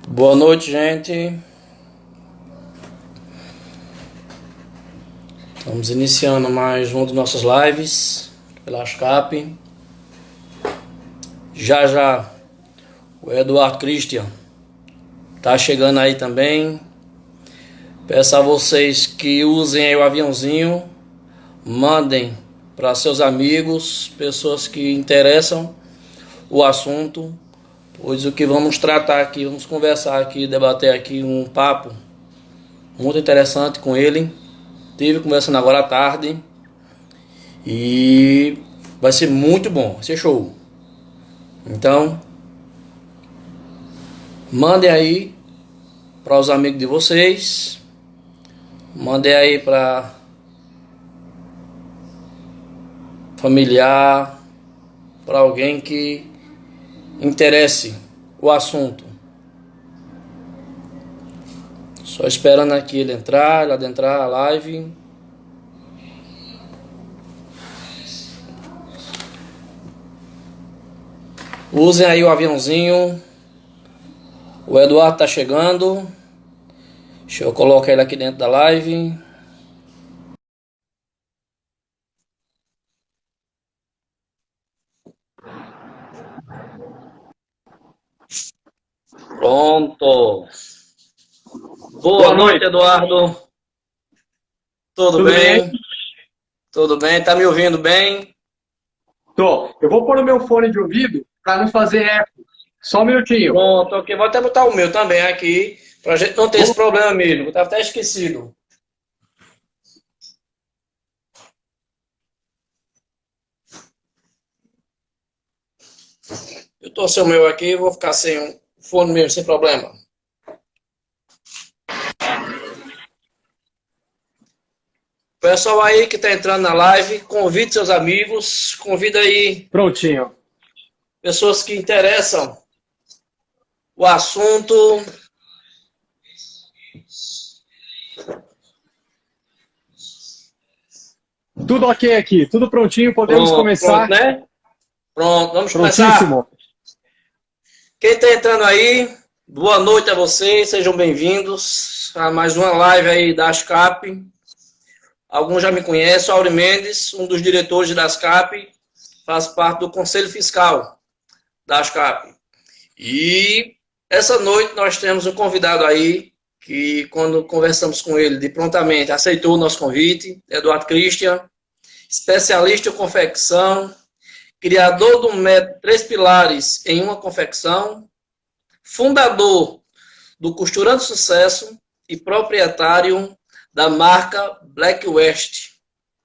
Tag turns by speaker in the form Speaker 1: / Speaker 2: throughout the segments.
Speaker 1: Boa noite, gente. Estamos iniciando mais um dos nossos lives pela ASCAP. Já já o Eduardo Christian tá chegando aí também. Peço a vocês que usem aí o aviãozinho, mandem para seus amigos, pessoas que interessam o assunto, pois o que vamos tratar aqui, vamos conversar aqui, debater aqui um papo muito interessante com ele. Tive conversando agora à tarde e vai ser muito bom, vai ser show. Então, mandem aí para os amigos de vocês, mandem aí para familiar, para alguém que interesse o assunto. Só esperando aqui ele adentrar a live. Usem aí o aviãozinho. O Eduardo tá chegando. Deixa eu colocar ele aqui dentro da live. Pronto. Boa
Speaker 2: Boa
Speaker 1: noite,
Speaker 2: noite.
Speaker 1: Eduardo. Tudo
Speaker 2: Tudo bem?
Speaker 1: bem? Tudo bem? Tá me ouvindo bem?
Speaker 2: Tô. Eu vou pôr o meu fone de ouvido para não fazer eco. Só um minutinho.
Speaker 1: Pronto, ok. Vou até botar o meu também aqui, pra gente não ter esse problema mesmo. Eu tava até esquecido. Eu tô sem o meu aqui, vou ficar sem o fone mesmo, sem problema. Pessoal aí que tá entrando na live, convide seus amigos, convida aí
Speaker 2: Prontinho.
Speaker 1: pessoas que interessam o assunto.
Speaker 2: Tudo ok aqui. Tudo prontinho. Podemos
Speaker 1: Pronto, pronto,
Speaker 2: começar.
Speaker 1: né? Pronto, vamos começar.
Speaker 2: Prontíssimo.
Speaker 1: Quem está entrando aí, boa noite a vocês, sejam bem-vindos a mais uma live aí da ASCAP. Alguns já me conhecem, Auri Mendes, um dos diretores da ASCAP, faz parte do Conselho Fiscal da ASCAP. E essa noite nós temos um convidado aí, que quando conversamos com ele, de prontamente aceitou o nosso convite, Eduardo Christian, especialista em confecção, criador do método Três Pilares em uma Confecção, fundador do Costurando Sucesso e proprietário da marca Black West.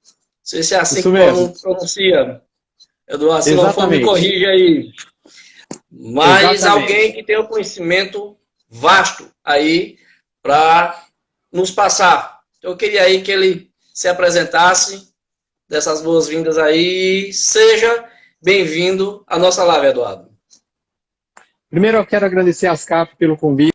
Speaker 1: Não sei se é assim
Speaker 2: Isso
Speaker 1: que
Speaker 2: mesmo.
Speaker 1: pronuncia, Eduardo, se não for, me
Speaker 2: Exatamente.
Speaker 1: corrige aí. Mas alguém
Speaker 2: Exatamente.
Speaker 1: que tenha um conhecimento vasto aí para nos passar. Eu queria aí que ele se apresentasse, dessas boas-vindas aí. Seja bem-vindo à nossa live, Eduardo.
Speaker 2: Primeiro eu quero agradecer a ASCAP pelo convite.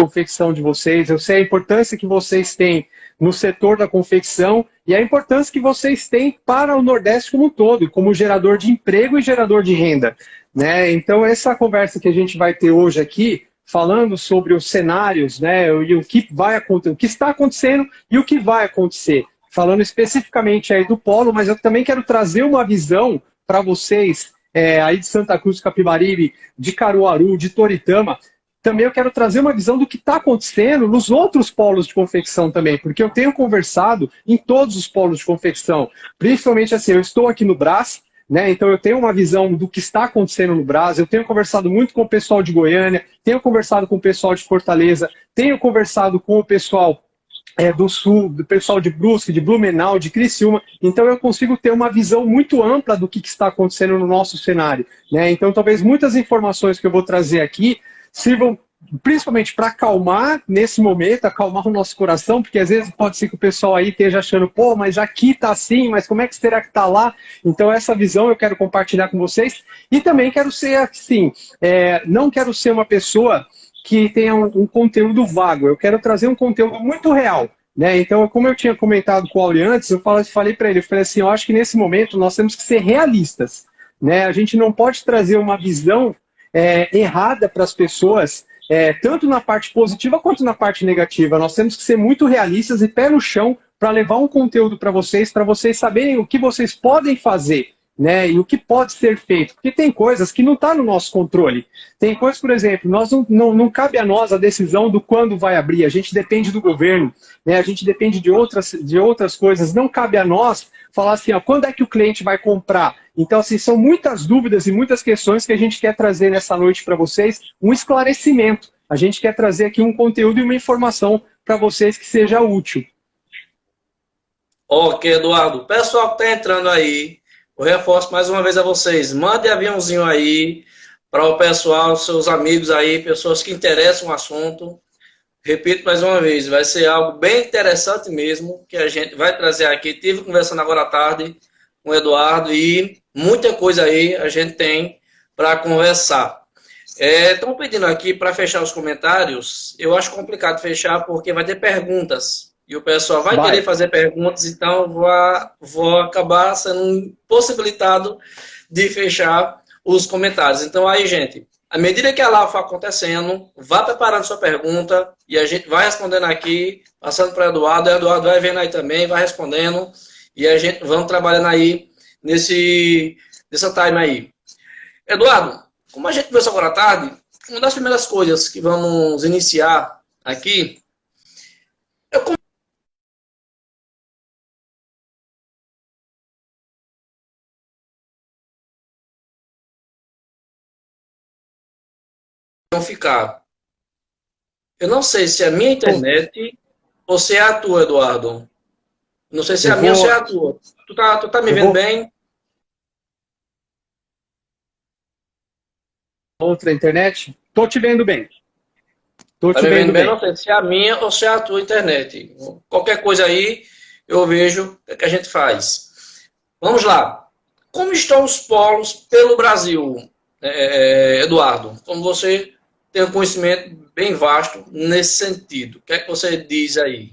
Speaker 2: Confecção de vocês. Eu sei a importância que vocês têm no setor da confecção e a importância que vocês têm para o Nordeste como um todo, como gerador de emprego e gerador de renda, né? Então, essa conversa que a gente vai ter hoje aqui, falando sobre os cenários, né, e o que vai acontecer, o que está acontecendo e o que vai acontecer. Falando especificamente aí do polo, mas eu também quero trazer uma visão para vocês aí de Santa Cruz, Capibaribe, de Caruaru, de Toritama. Também eu quero trazer uma visão do que está acontecendo nos outros polos de confecção também, porque eu tenho conversado em todos os polos de confecção, principalmente assim, eu estou aqui no Brás, né? Então eu tenho uma visão do que está acontecendo no Brás, eu tenho conversado muito com o pessoal de Goiânia, tenho conversado com o pessoal de Fortaleza, tenho conversado com o pessoal do Sul, do pessoal de Brusque, de Blumenau, de Criciúma, então eu consigo ter uma visão muito ampla do que está acontecendo no nosso cenário, né? Então talvez muitas informações que eu vou trazer aqui sirvam principalmente para acalmar nesse momento, acalmar o nosso coração, porque às vezes pode ser que o pessoal aí esteja achando, pô, mas aqui tá assim, mas como é que será que tá lá? Então essa visão eu quero compartilhar com vocês e também quero ser assim, não quero ser uma pessoa que tenha um conteúdo vago, eu quero trazer um conteúdo muito real. Né? Então, como eu tinha comentado com o Auri antes, eu falei para ele, eu falei assim, eu acho que nesse momento nós temos que ser realistas. né? A gente não pode trazer uma visão errada para as pessoas, tanto na parte positiva quanto na parte negativa. Nós temos que ser muito realistas e pé no chão para levar um conteúdo para vocês saberem o que vocês podem fazer, né, e o que pode ser feito, porque tem coisas que não estão no nosso controle. Tem coisas, por exemplo, não cabe a nós a decisão do quando vai abrir, a gente depende do governo, né, a gente depende de outras coisas, não cabe a nós falar assim, ó, quando é que o cliente vai comprar? Então, assim, são muitas dúvidas e muitas questões que a gente quer trazer nessa noite para vocês, um esclarecimento. A gente quer trazer aqui um conteúdo e uma informação para vocês que seja útil.
Speaker 1: Ok, Eduardo. Pessoal que está entrando aí, eu reforço mais uma vez a vocês, mande aviãozinho aí para o pessoal, seus amigos aí, pessoas que interessam o assunto. Repito mais uma vez, vai ser algo bem interessante mesmo, que a gente vai trazer aqui. Estive conversando agora à tarde com o Eduardo e muita coisa aí a gente tem para conversar. Estão pedindo aqui para fechar os comentários. Eu acho complicado fechar porque vai ter perguntas. E o pessoal vai querer fazer perguntas, então vou acabar sendo impossibilitado de fechar os comentários. Então aí, gente, à medida que a live for acontecendo, vá preparando sua pergunta e a gente vai respondendo aqui, passando para o Eduardo. O Eduardo vai vendo aí também, vai respondendo e a gente vamos trabalhando aí nessa time aí. Eduardo, como a gente conversou agora à tarde, uma das primeiras coisas que vamos iniciar aqui, ficar. Eu não sei se é a minha internet ou se é a tua, Eduardo. Não sei se é a minha ou se é a tua. Tu tá me vendo bem?
Speaker 2: Outra internet? Tô te vendo bem.
Speaker 1: Tá me vendo bem? Não sei se é a minha ou se é a tua internet. Qualquer coisa aí, eu vejo o que a gente faz. Vamos lá. Como estão os polos pelo Brasil, Eduardo? Como você tem um conhecimento bem vasto nesse sentido. O que é que você diz aí?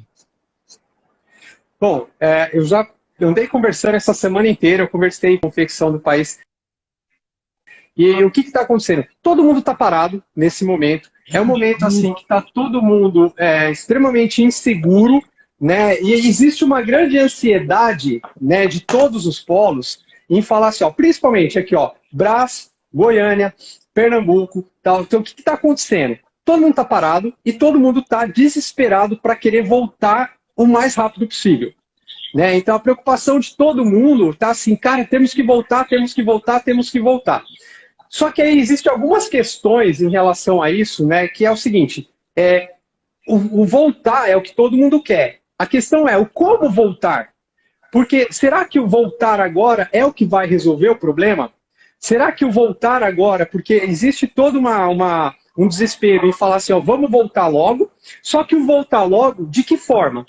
Speaker 2: Bom, eu andei conversando essa semana inteira, eu conversei com a confecção do país. E o que está acontecendo? Todo mundo está parado nesse momento. É um momento assim que está todo mundo extremamente inseguro, né? E existe uma grande ansiedade, né, de todos os polos em falar assim, ó, principalmente aqui, ó, Brás, Goiânia, Pernambuco, tal. Então, o que está acontecendo? Todo mundo está parado e todo mundo está desesperado para querer voltar o mais rápido possível, né? Então, a preocupação de todo mundo está assim, cara, temos que voltar, temos que voltar, temos que voltar. Só que aí existem algumas questões em relação a isso, né? Que é o seguinte, o voltar é o que todo mundo quer. A questão é o como voltar. Porque será que o voltar agora é o que vai resolver o problema? Será que o voltar agora, porque existe todo um desespero em falar assim, ó, vamos voltar logo, só que o voltar logo, de que forma?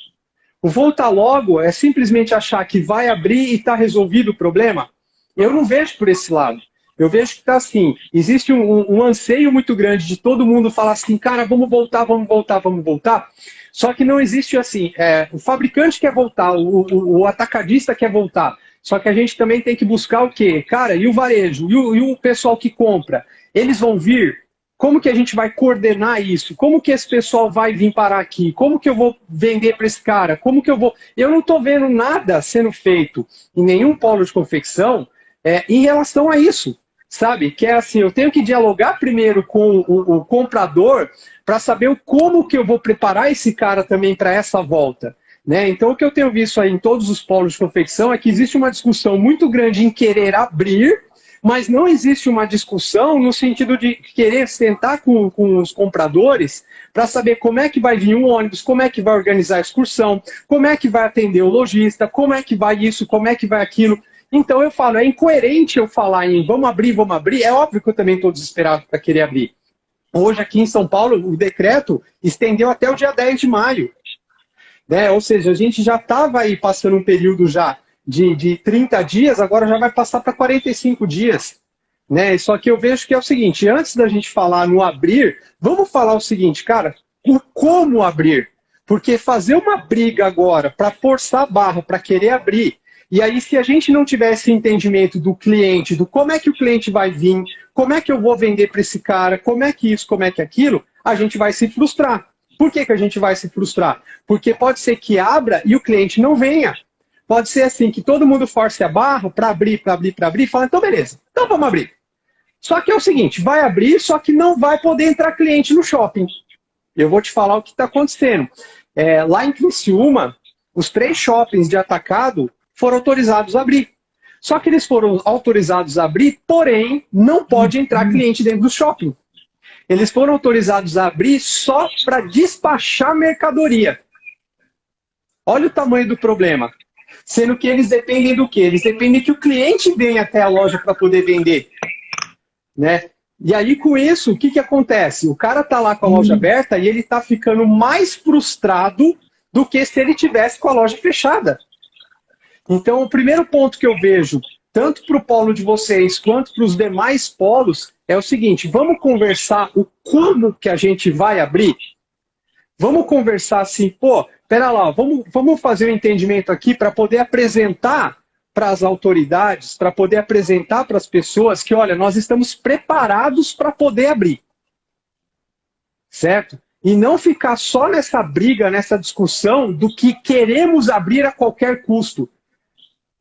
Speaker 2: O voltar logo é simplesmente achar que vai abrir e está resolvido o problema? Eu não vejo por esse lado. Eu vejo que está assim, existe um anseio muito grande de todo mundo falar assim, cara, vamos voltar, vamos voltar, vamos voltar. Só que não existe assim, o fabricante quer voltar, o atacadista quer voltar. Só que a gente também tem que buscar o quê? Cara, e o varejo? E o pessoal que compra? Eles vão vir? Como que a gente vai coordenar isso? Como que esse pessoal vai vir parar aqui? Como que eu vou vender para esse cara? Como que eu vou... Eu não estou vendo nada sendo feito em nenhum polo de confecção em relação a isso. Sabe? Que é assim, eu tenho que dialogar primeiro com o comprador para saber como que eu vou preparar esse cara também para essa volta. Né? Então, o que eu tenho visto aí em todos os polos de confecção é que existe uma discussão muito grande em querer abrir, mas não existe uma discussão no sentido de querer sentar com os compradores para saber como é que vai vir um ônibus, como é que vai organizar a excursão, como é que vai atender o lojista, como é que vai isso, como é que vai aquilo. Então eu falo, é incoerente eu falar em vamos abrir, é óbvio que eu também estou desesperado para querer abrir. Hoje aqui em São Paulo, o decreto estendeu até o dia 10 de maio. Né? Ou seja, a gente já estava aí passando um período já de 30 dias, agora já vai passar para 45 dias. Né? Só que eu vejo que é o seguinte, antes da gente falar no abrir, vamos falar o seguinte, cara, o como abrir. Porque fazer uma briga agora para forçar a barra, para querer abrir, E aí, se a gente não tiver esse entendimento do cliente, do como é que o cliente vai vir, como é que eu vou vender para esse cara, como é que isso, como é que aquilo, a gente vai se frustrar. Por que que a gente vai se frustrar? Porque pode ser que abra e o cliente não venha. Pode ser assim, que todo mundo force a barra para abrir, para abrir, para abrir, e fala, então beleza, então vamos abrir. Só que é o seguinte, vai abrir, só que não vai poder entrar cliente no shopping. Eu vou te falar o que está acontecendo. Lá em Criciúma, os 3 shoppings de atacado foram autorizados a abrir. Só que eles foram autorizados a abrir, porém, não pode entrar cliente dentro do shopping. Eles foram autorizados a abrir só para despachar mercadoria. Olha o tamanho do problema. Sendo que eles dependem do quê? Eles dependem que o cliente venha até a loja para poder vender. Né? E aí, com isso, o que, que acontece? O cara está lá com a loja aberta e ele está ficando mais frustrado do que se ele tivesse com a loja fechada. Então, o primeiro ponto que eu vejo, tanto para o polo de vocês quanto para os demais polos, é o seguinte, vamos conversar o como que a gente vai abrir? Vamos conversar assim, pô, pera lá, vamos fazer um entendimento aqui para poder apresentar para as autoridades, para poder apresentar para as pessoas que, olha, nós estamos preparados para poder abrir. Certo? E não ficar só nessa briga, nessa discussão do que queremos abrir a qualquer custo.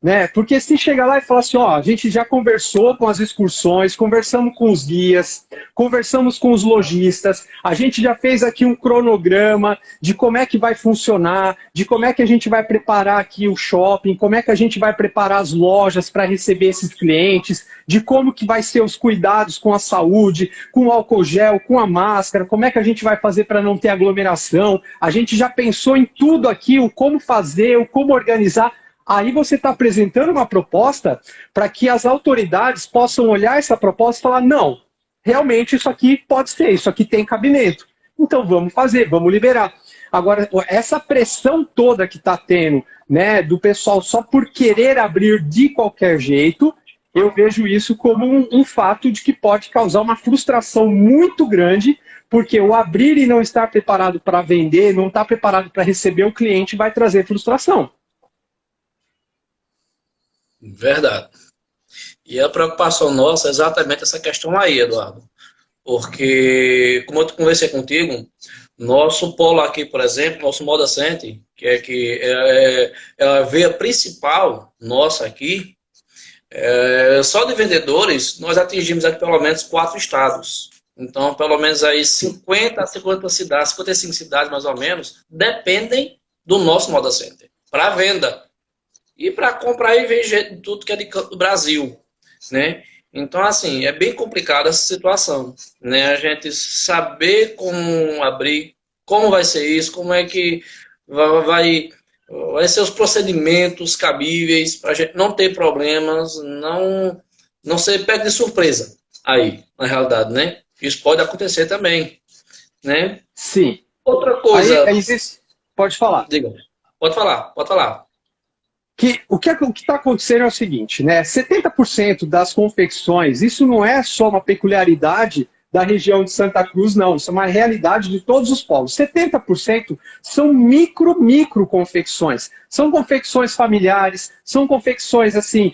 Speaker 2: Né? Porque se chegar lá e falar assim, ó, a gente já conversou com as excursões, conversamos com os guias, conversamos com os lojistas, a gente já fez aqui um cronograma de como é que vai funcionar, de como é que a gente vai preparar aqui o shopping, como é que a gente vai preparar as lojas para receber esses clientes, de como que vai ser os cuidados com a saúde, com o álcool gel, com a máscara, como é que a gente vai fazer para não ter aglomeração, a gente já pensou em tudo aqui, o como fazer, o como organizar. Aí você está apresentando uma proposta para que as autoridades possam olhar essa proposta e falar, não, realmente isso aqui pode ser, isso aqui tem cabimento. Então vamos fazer, vamos liberar. Agora, essa pressão toda que está tendo, né, do pessoal só por querer abrir de qualquer jeito, eu vejo isso como um fato de que pode causar uma frustração muito grande, porque o abrir e não estar preparado para vender, não estar preparado para receber o cliente vai trazer frustração.
Speaker 1: Verdade. E a preocupação nossa é exatamente essa questão aí, Eduardo. Porque, como eu conversei contigo, nosso polo aqui, por exemplo, nosso Moda Center, que é a veia principal nossa aqui, só de vendedores, nós atingimos aqui pelo menos 4 estados. Então, pelo menos aí 50 a 50 cidades, 55 cidades mais ou menos, dependem do nosso Moda Center para venda. E para comprar e vender tudo que é de canto do Brasil, né? Então, assim, é bem complicada essa situação, né? A gente saber como abrir, como vai ser isso, como é que vai ser os procedimentos cabíveis para a gente não ter problemas, não ser pego de surpresa aí, na realidade, né? Isso pode acontecer também, né?
Speaker 2: Sim.
Speaker 1: Outra coisa...
Speaker 2: Aí pode falar.
Speaker 1: Diga. Pode falar.
Speaker 2: O que está acontecendo é o seguinte, né? 70% das confecções, isso não é só uma peculiaridade da região de Santa Cruz, não. Isso é uma realidade de todos os polos. 70% são micro confecções. São confecções familiares, são confecções assim,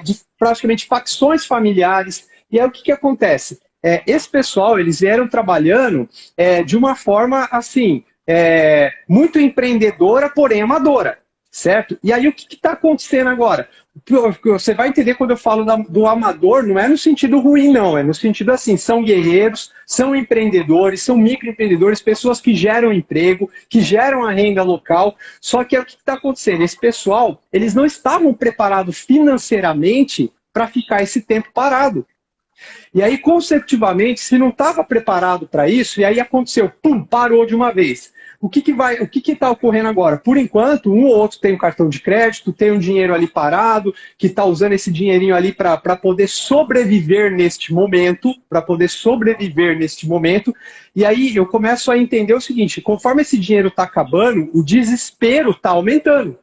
Speaker 2: de praticamente facções familiares. E aí o que acontece? Esse pessoal, eles vieram trabalhando de uma forma assim, muito empreendedora, porém amadora. Certo? E aí o que está acontecendo agora? Você vai entender quando eu falo do amador, não é no sentido ruim, não. É no sentido assim, são guerreiros, são empreendedores, são microempreendedores, pessoas que geram emprego, que geram a renda local. Só que o que está acontecendo? Esse pessoal, eles não estavam preparados financeiramente para ficar esse tempo parado. E aí, conceptivamente, se não estava preparado para isso, e aí aconteceu, pum, parou de uma vez. O que está ocorrendo agora? Por enquanto, um ou outro tem um cartão de crédito, tem um dinheiro ali parado, que está usando esse dinheirinho ali para poder sobreviver neste momento, e aí eu começo a entender o seguinte, conforme esse dinheiro está acabando, o desespero está aumentando.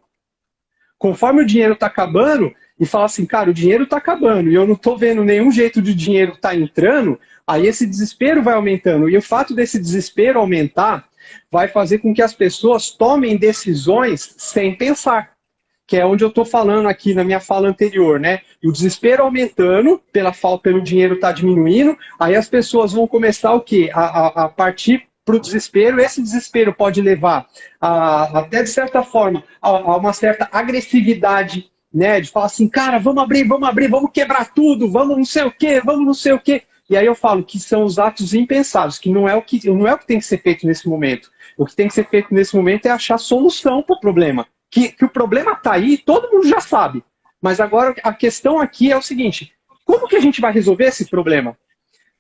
Speaker 2: Conforme o dinheiro está acabando, e fala assim, cara, o dinheiro está acabando, e eu não estou vendo nenhum jeito de dinheiro estar entrando, aí esse desespero vai aumentando, e o fato desse desespero aumentar vai fazer com que as pessoas tomem decisões sem pensar. que é onde eu estou falando aqui na minha fala anterior, né? O desespero aumentando, pelo dinheiro estar diminuindo, aí as pessoas vão começar o quê? A partir para o desespero. Esse desespero pode levar, até de certa forma, a uma certa agressividade, né? De falar assim, cara, vamos abrir, vamos quebrar tudo, vamos não sei o quê, vamos não sei o quê. E aí eu falo que são os atos impensados, que não é o que tem que ser feito nesse momento. O que tem que ser feito nesse momento é achar solução para o problema. Que o problema está aí, todo mundo já sabe. Mas agora a questão aqui é o seguinte, como que a gente vai resolver esse problema?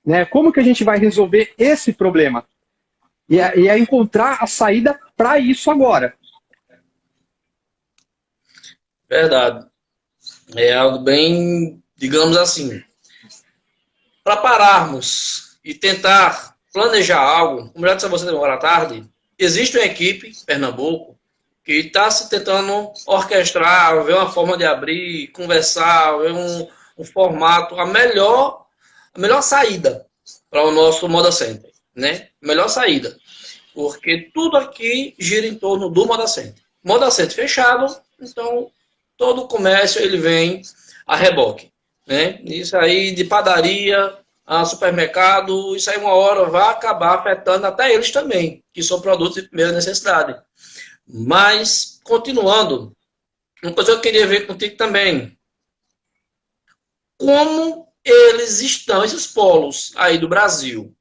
Speaker 2: Né? Como que a gente vai resolver esse problema? E é encontrar a saída para isso agora.
Speaker 1: Verdade. É algo bem, digamos assim, para pararmos e tentar planejar algo, como já disse a você agora à tarde, existe uma equipe em Pernambuco que está se tentando orquestrar, ver uma forma de abrir, conversar, ver um formato, a melhor saída para o nosso Moda Center, né? Melhor saída. Porque tudo aqui gira em torno do Moda Center. Moda Center fechado, então todo o comércio ele vem a reboque, né? Isso aí de padaria a supermercado, isso aí uma hora vai acabar afetando até eles também, que são produtos de primeira necessidade. Mas, continuando, uma coisa que eu queria ver contigo também. Como eles estão, esses polos aí do Brasil?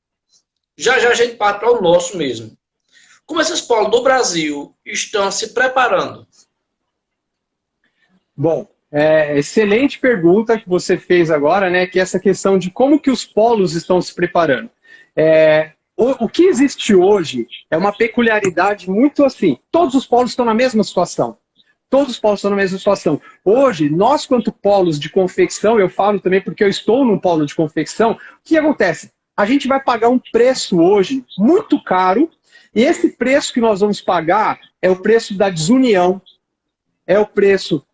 Speaker 1: Já a gente parte para o nosso mesmo. Como esses polos do Brasil estão se preparando?
Speaker 2: Bom, excelente pergunta que você fez agora, né? Que é essa questão de como que os polos estão se preparando. O que existe hoje é uma peculiaridade muito assim. Todos os polos estão na mesma situação. Todos os polos estão na mesma situação. Hoje, nós, quanto polos de confecção, eu falo também porque eu estou num polo de confecção, o que acontece? A gente vai pagar um preço hoje muito caro, e esse preço que nós vamos pagar é o preço da desunião, é o preço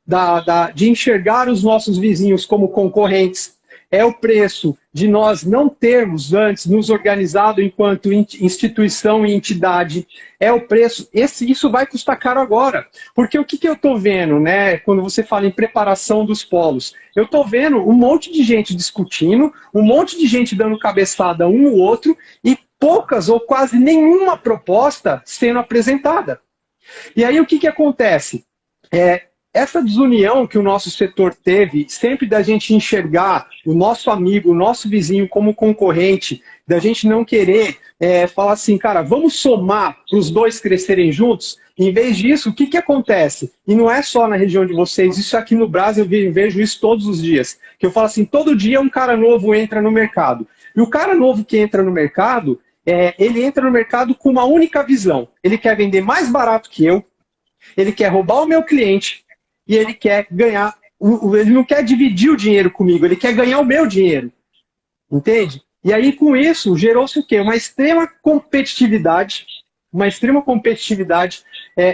Speaker 2: de enxergar os nossos vizinhos como concorrentes, é o preço de nós não termos antes nos organizado enquanto instituição e entidade, é o preço, isso vai custar caro agora, porque o que eu estou vendo, né, quando você fala em preparação dos polos, eu estou vendo um monte de gente discutindo, um monte de gente dando cabeçada um no outro, e poucas ou quase nenhuma proposta sendo apresentada. E aí o que acontece? Essa desunião que o nosso setor teve, sempre da gente enxergar o nosso amigo, o nosso vizinho como concorrente, da gente não querer falar assim, cara, vamos somar para os dois crescerem juntos. Em vez disso, o que acontece? E não é só na região de vocês, isso aqui no Brasil eu vejo isso todos os dias. Que eu falo assim, todo dia um cara novo entra no mercado. E o cara novo que entra no mercado, ele entra no mercado com uma única visão. Ele quer vender mais barato que eu, ele quer roubar o meu cliente, e ele quer ganhar, ele não quer dividir o dinheiro comigo, ele quer ganhar o meu dinheiro. Entende? E aí, com isso, gerou-se o quê? Uma extrema competitividade,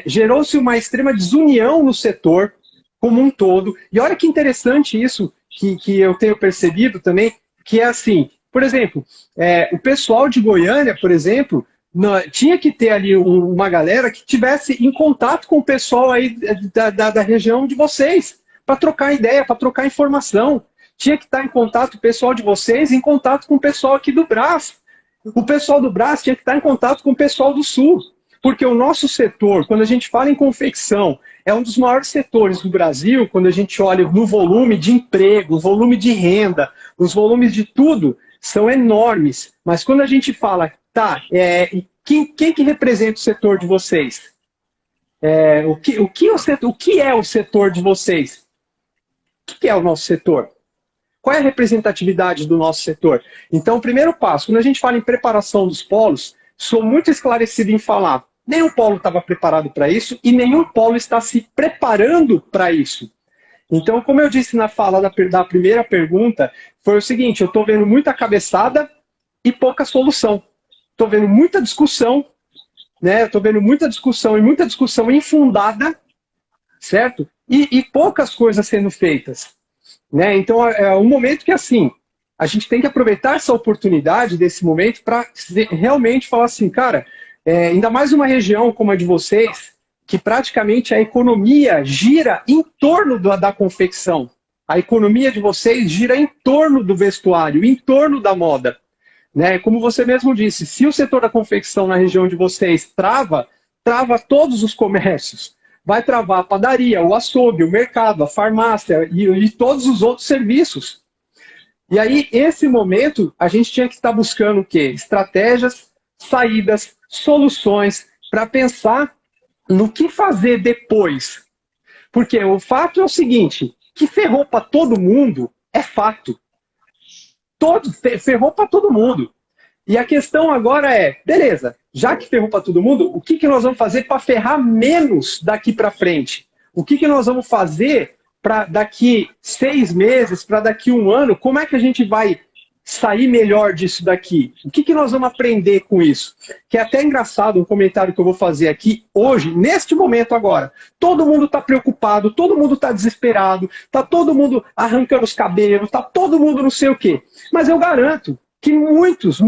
Speaker 2: gerou-se uma extrema desunião no setor como um todo. E olha que interessante isso que eu tenho percebido também, que é assim, por exemplo, o pessoal de Goiânia, por exemplo, tinha que ter ali uma galera que tivesse em contato com o pessoal aí da região de vocês, para trocar ideia, para trocar informação. Tinha que estar em contato o pessoal de vocês, em contato com o pessoal aqui do Brás. O pessoal do Brás tinha que estar em contato com o pessoal do Sul. Porque o nosso setor, quando a gente fala em confecção, é um dos maiores setores do Brasil, quando a gente olha no volume de emprego, volume de renda, os volumes de tudo, são enormes. Mas quando a gente fala, tá, quem que representa o setor de vocês? O que é o setor de vocês? O que é o nosso setor? Qual é a representatividade do nosso setor? Então, o primeiro passo, quando a gente fala em preparação dos polos, sou muito esclarecido em falar, nenhum polo estava preparado para isso e nenhum polo está se preparando para isso. Então, como eu disse na fala da primeira pergunta, foi o seguinte, eu estou vendo muita cabeçada e pouca solução. Estou vendo muita discussão, né? Estou vendo muita discussão e muita discussão infundada, certo? E poucas coisas sendo feitas. Né? Então, é um momento que, assim, a gente tem que aproveitar essa oportunidade desse momento para realmente falar assim, cara, ainda mais uma região como a de vocês, que praticamente a economia gira em torno da confecção. A economia de vocês gira em torno do vestuário, em torno da moda. Né? Como você mesmo disse, se o setor da confecção na região de vocês trava todos os comércios. Vai travar a padaria, o açougue, o mercado, a farmácia e todos os outros serviços. E aí, esse momento, a gente tinha que estar buscando o quê? Estratégias, saídas, soluções para pensar no que fazer depois. Porque o fato é o seguinte, que ferrou para todo mundo é fato. Ferrou para todo mundo. E a questão agora é, beleza, já que ferrou para todo mundo, o que nós vamos fazer para ferrar menos daqui para frente? O que nós vamos fazer para daqui 6 meses, para daqui 1 ano? Como é que a gente vai sair melhor disso daqui? O que nós vamos aprender com isso? Que é até engraçado um comentário que eu vou fazer aqui hoje, neste momento agora. Todo mundo está preocupado, todo mundo está desesperado, está todo mundo arrancando os cabelos, está todo mundo não sei o quê. Mas eu garanto que muitos,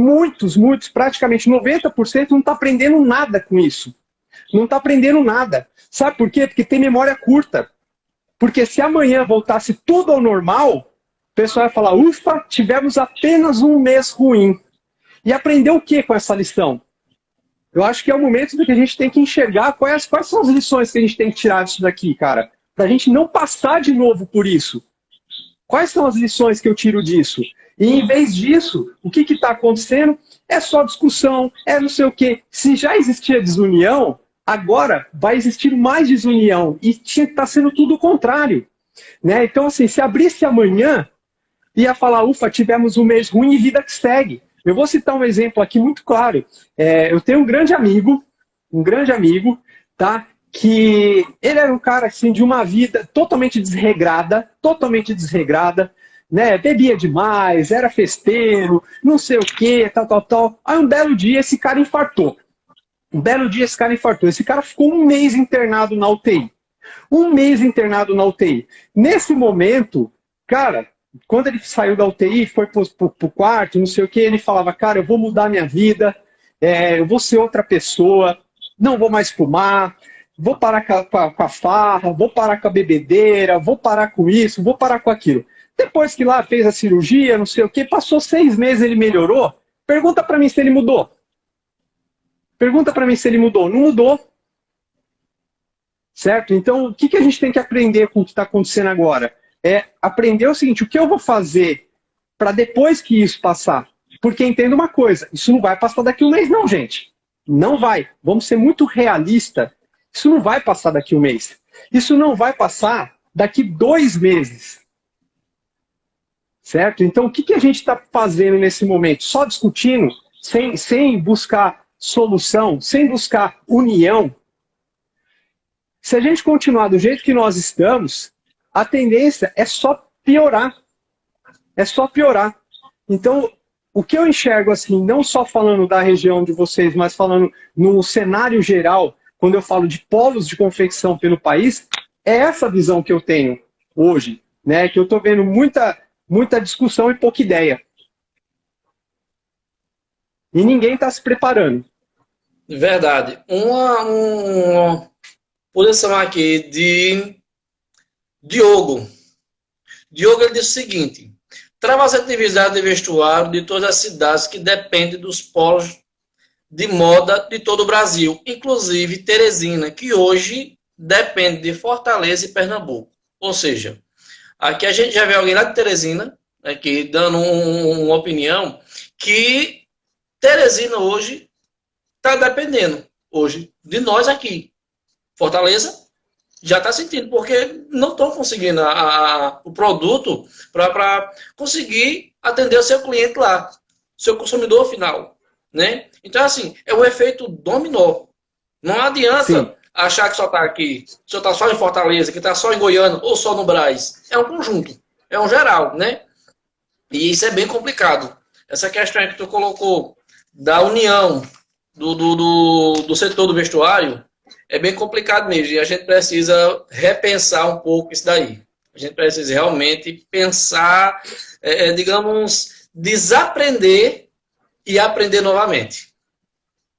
Speaker 2: praticamente 90% não está aprendendo nada com isso. Não está aprendendo nada. Sabe por quê? Porque tem memória curta. Porque se amanhã voltasse tudo ao normal, o pessoal vai falar, ufa, tivemos apenas 1 mês ruim. E aprendeu o que com essa lição? Eu acho que é o momento que a gente tem que enxergar quais são as lições que a gente tem que tirar disso daqui, cara. Para a gente não passar de novo por isso. Quais são as lições que eu tiro disso? E em vez disso, o que está acontecendo? É só discussão, é não sei o quê. Se já existia desunião, agora vai existir mais desunião. E tinha que estar sendo tudo o contrário. Né? Então, assim, se abrisse amanhã, ia falar, ufa, tivemos 1 mês ruim e vida que segue. Eu vou citar um exemplo aqui muito claro. Eu tenho um grande amigo, tá? Que ele era um cara assim, de uma vida totalmente desregrada, né? Bebia demais, era festeiro, não sei o que, tal. Aí um belo dia esse cara infartou. Esse cara ficou 1 mês internado na UTI. 1 mês internado na UTI. Nesse momento, cara, quando ele saiu da UTI, foi pro quarto, não sei o que, ele falava, cara, eu vou mudar minha vida, eu vou ser outra pessoa, não vou mais fumar, vou parar com a farra, vou parar com a bebedeira, vou parar com isso, vou parar com aquilo. Depois que lá fez a cirurgia, não sei o que, passou 6 meses, ele melhorou. Pergunta para mim se ele mudou. Não mudou. Certo? Então, o que a gente tem que aprender com o que está acontecendo agora? É aprender o seguinte, o que eu vou fazer para depois que isso passar? Porque entenda uma coisa, isso não vai passar daqui 1 mês não, gente. Não vai. Vamos ser muito realistas. Isso não vai passar daqui 1 mês. Isso não vai passar daqui 2 meses. Certo? Então, o que a gente está fazendo nesse momento? Só discutindo, sem buscar solução, sem buscar união? Se a gente continuar do jeito que nós estamos, a tendência é só piorar. Então, o que eu enxergo, assim, não só falando da região de vocês, mas falando no cenário geral, quando eu falo de polos de confecção pelo país, é essa visão que eu tenho hoje, né? Que eu estou vendo muita discussão e pouca ideia. E ninguém está se preparando.
Speaker 1: Verdade. Uma posição aqui de Diogo. Diogo, ele disse o seguinte: trava as atividades de vestuário de todas as cidades que dependem dos polos de moda de todo o Brasil, inclusive Teresina, que hoje depende de Fortaleza e Pernambuco. Ou seja, aqui a gente já vê alguém lá de Teresina, aqui dando uma opinião, que Teresina hoje está dependendo hoje de nós aqui. Fortaleza já está sentindo, porque não estão conseguindo o produto para conseguir atender o seu cliente lá, seu consumidor final. Né? Então, assim, é um efeito dominó. Não adianta Sim. achar que só está aqui, só está só em Fortaleza, que está só em Goiânia ou só no Brás. É um conjunto, é um geral, né? E isso é bem complicado. Essa questão que tu colocou da união do setor do vestuário é bem complicado mesmo. E a gente precisa repensar um pouco isso daí. A gente precisa realmente pensar, digamos, desaprender e aprender novamente.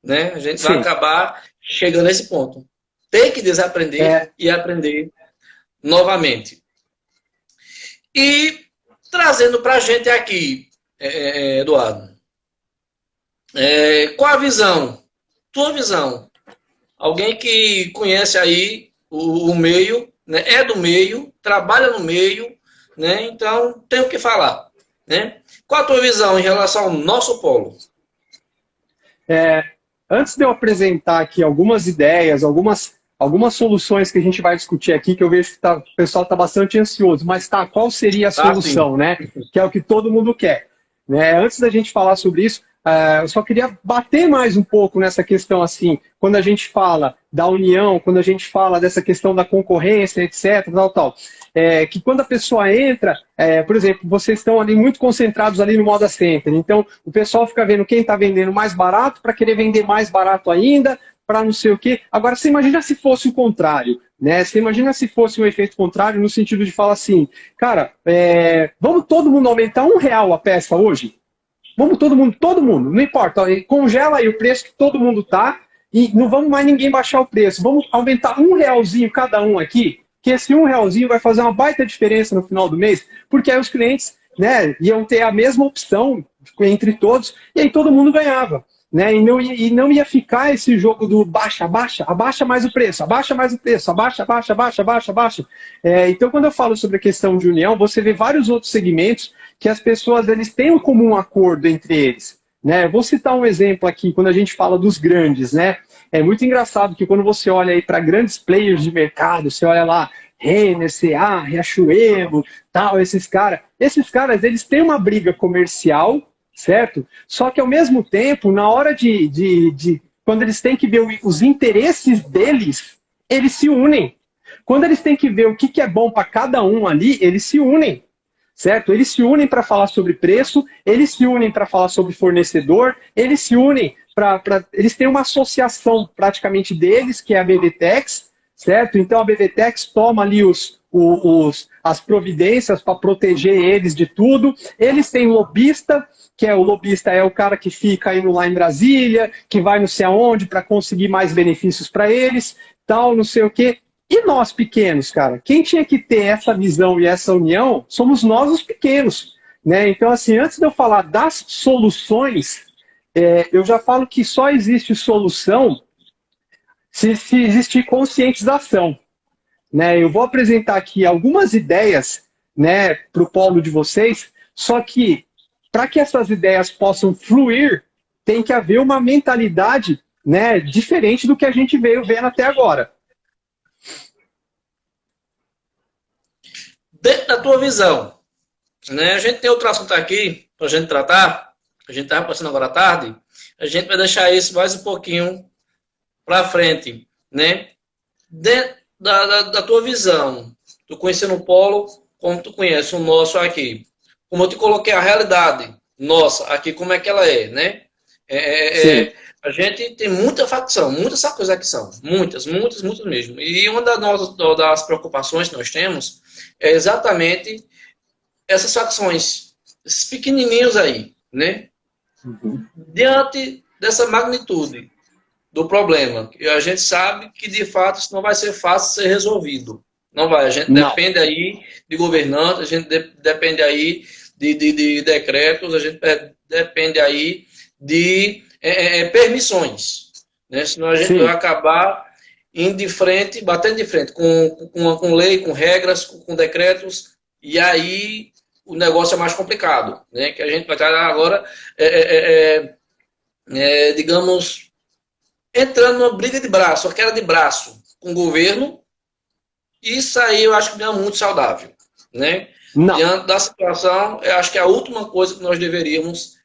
Speaker 1: Né? A gente vai acabar chegando a esse ponto. Tem que desaprender e aprender novamente. E trazendo para a gente aqui, Eduardo, qual a visão? Tua visão? Alguém que conhece aí o meio, né, é do meio, trabalha no meio, né, então tem o que falar. Né? Qual a tua visão em relação ao nosso polo?
Speaker 2: Antes de eu apresentar aqui algumas ideias, algumas soluções que a gente vai discutir aqui, que eu vejo que o pessoal está bastante ansioso, mas qual seria a solução, né? Que é o que todo mundo quer. Né? Antes da gente falar sobre isso, eu só queria bater mais um pouco nessa questão, assim, quando a gente fala da união, quando a gente fala dessa questão da concorrência, etc, tal. Que quando a pessoa entra, por exemplo, vocês estão ali muito concentrados ali no Moda Center, então o pessoal fica vendo quem está vendendo mais barato para querer vender mais barato ainda, para não sei o quê. Agora, você imagina se fosse o contrário, né? Você imagina se fosse um efeito contrário no sentido de falar assim, cara, vamos todo mundo aumentar R$1 a peça hoje? Vamos todo mundo, não importa, congela aí o preço que todo mundo tá e não vamos mais ninguém baixar o preço. Vamos aumentar R$1 cada um aqui, que esse R$1 vai fazer uma baita diferença no final do mês, porque aí os clientes, né, iam ter a mesma opção entre todos e aí todo mundo ganhava. Né? E não ia ficar esse jogo do abaixa mais o preço, abaixa mais o preço, abaixa. Então, quando eu falo sobre a questão de união, você vê vários outros segmentos que as pessoas eles têm um comum acordo entre eles. Né? Vou citar um exemplo aqui, quando a gente fala dos grandes. Né? É muito engraçado que quando você olha aí para grandes players de mercado, você olha lá, Renner, C&A, Riachuelo, tal, esses caras eles têm uma briga comercial, certo? Só que, ao mesmo tempo, na hora quando eles têm que ver os interesses deles, eles se unem. Quando eles têm que ver o que é bom para cada um ali, eles se unem. Certo? Eles se unem para falar sobre preço, eles se unem para falar sobre fornecedor, eles se unem eles têm uma associação praticamente deles, que é a BVTEX, certo? Então a BVTEX toma ali as providências para proteger eles de tudo. Eles têm lobista, o lobista é o cara que fica indo lá em Brasília, que vai não sei aonde para conseguir mais benefícios para eles, tal, não sei o quê. E nós pequenos, cara, quem tinha que ter essa visão e essa união somos nós os pequenos. Né? Então, assim, antes de eu falar das soluções, eu já falo que só existe solução se existir conscientização. Né? Eu vou apresentar aqui algumas ideias, né, para o polo de vocês, só que para que essas ideias possam fluir, tem que haver uma mentalidade, né, diferente do que a gente veio vendo até agora.
Speaker 1: Dentro da tua visão, né, a gente tem outro assunto aqui para a gente tratar, a gente estava passando agora à tarde, a gente vai deixar isso mais um pouquinho para frente. Né? Dentro da tua visão, tu conhecendo o polo, como tu conhece o nosso aqui, como eu te coloquei a realidade nossa aqui, como é que ela é, né? A gente tem muita facção, muitas coisas aqui são, muitas mesmo. E uma das preocupações que nós temos é exatamente essas facções, esses pequenininhos aí, né? Diante dessa magnitude do problema, e a gente sabe que de fato isso não vai ser fácil ser resolvido. Não vai, a gente depende aí de governantes, a gente depende aí de decretos, a gente depende aí de permissões. Né? Senão a gente vai acabar indo de frente, batendo de frente com lei, com regras, com decretos, e aí o negócio é mais complicado. Né? Que a gente vai estar agora, digamos, entrando numa briga de braço, uma queda de braço com o governo. Isso aí eu acho que não é muito saudável. Né? Diante da situação, eu acho que a última coisa que nós deveríamos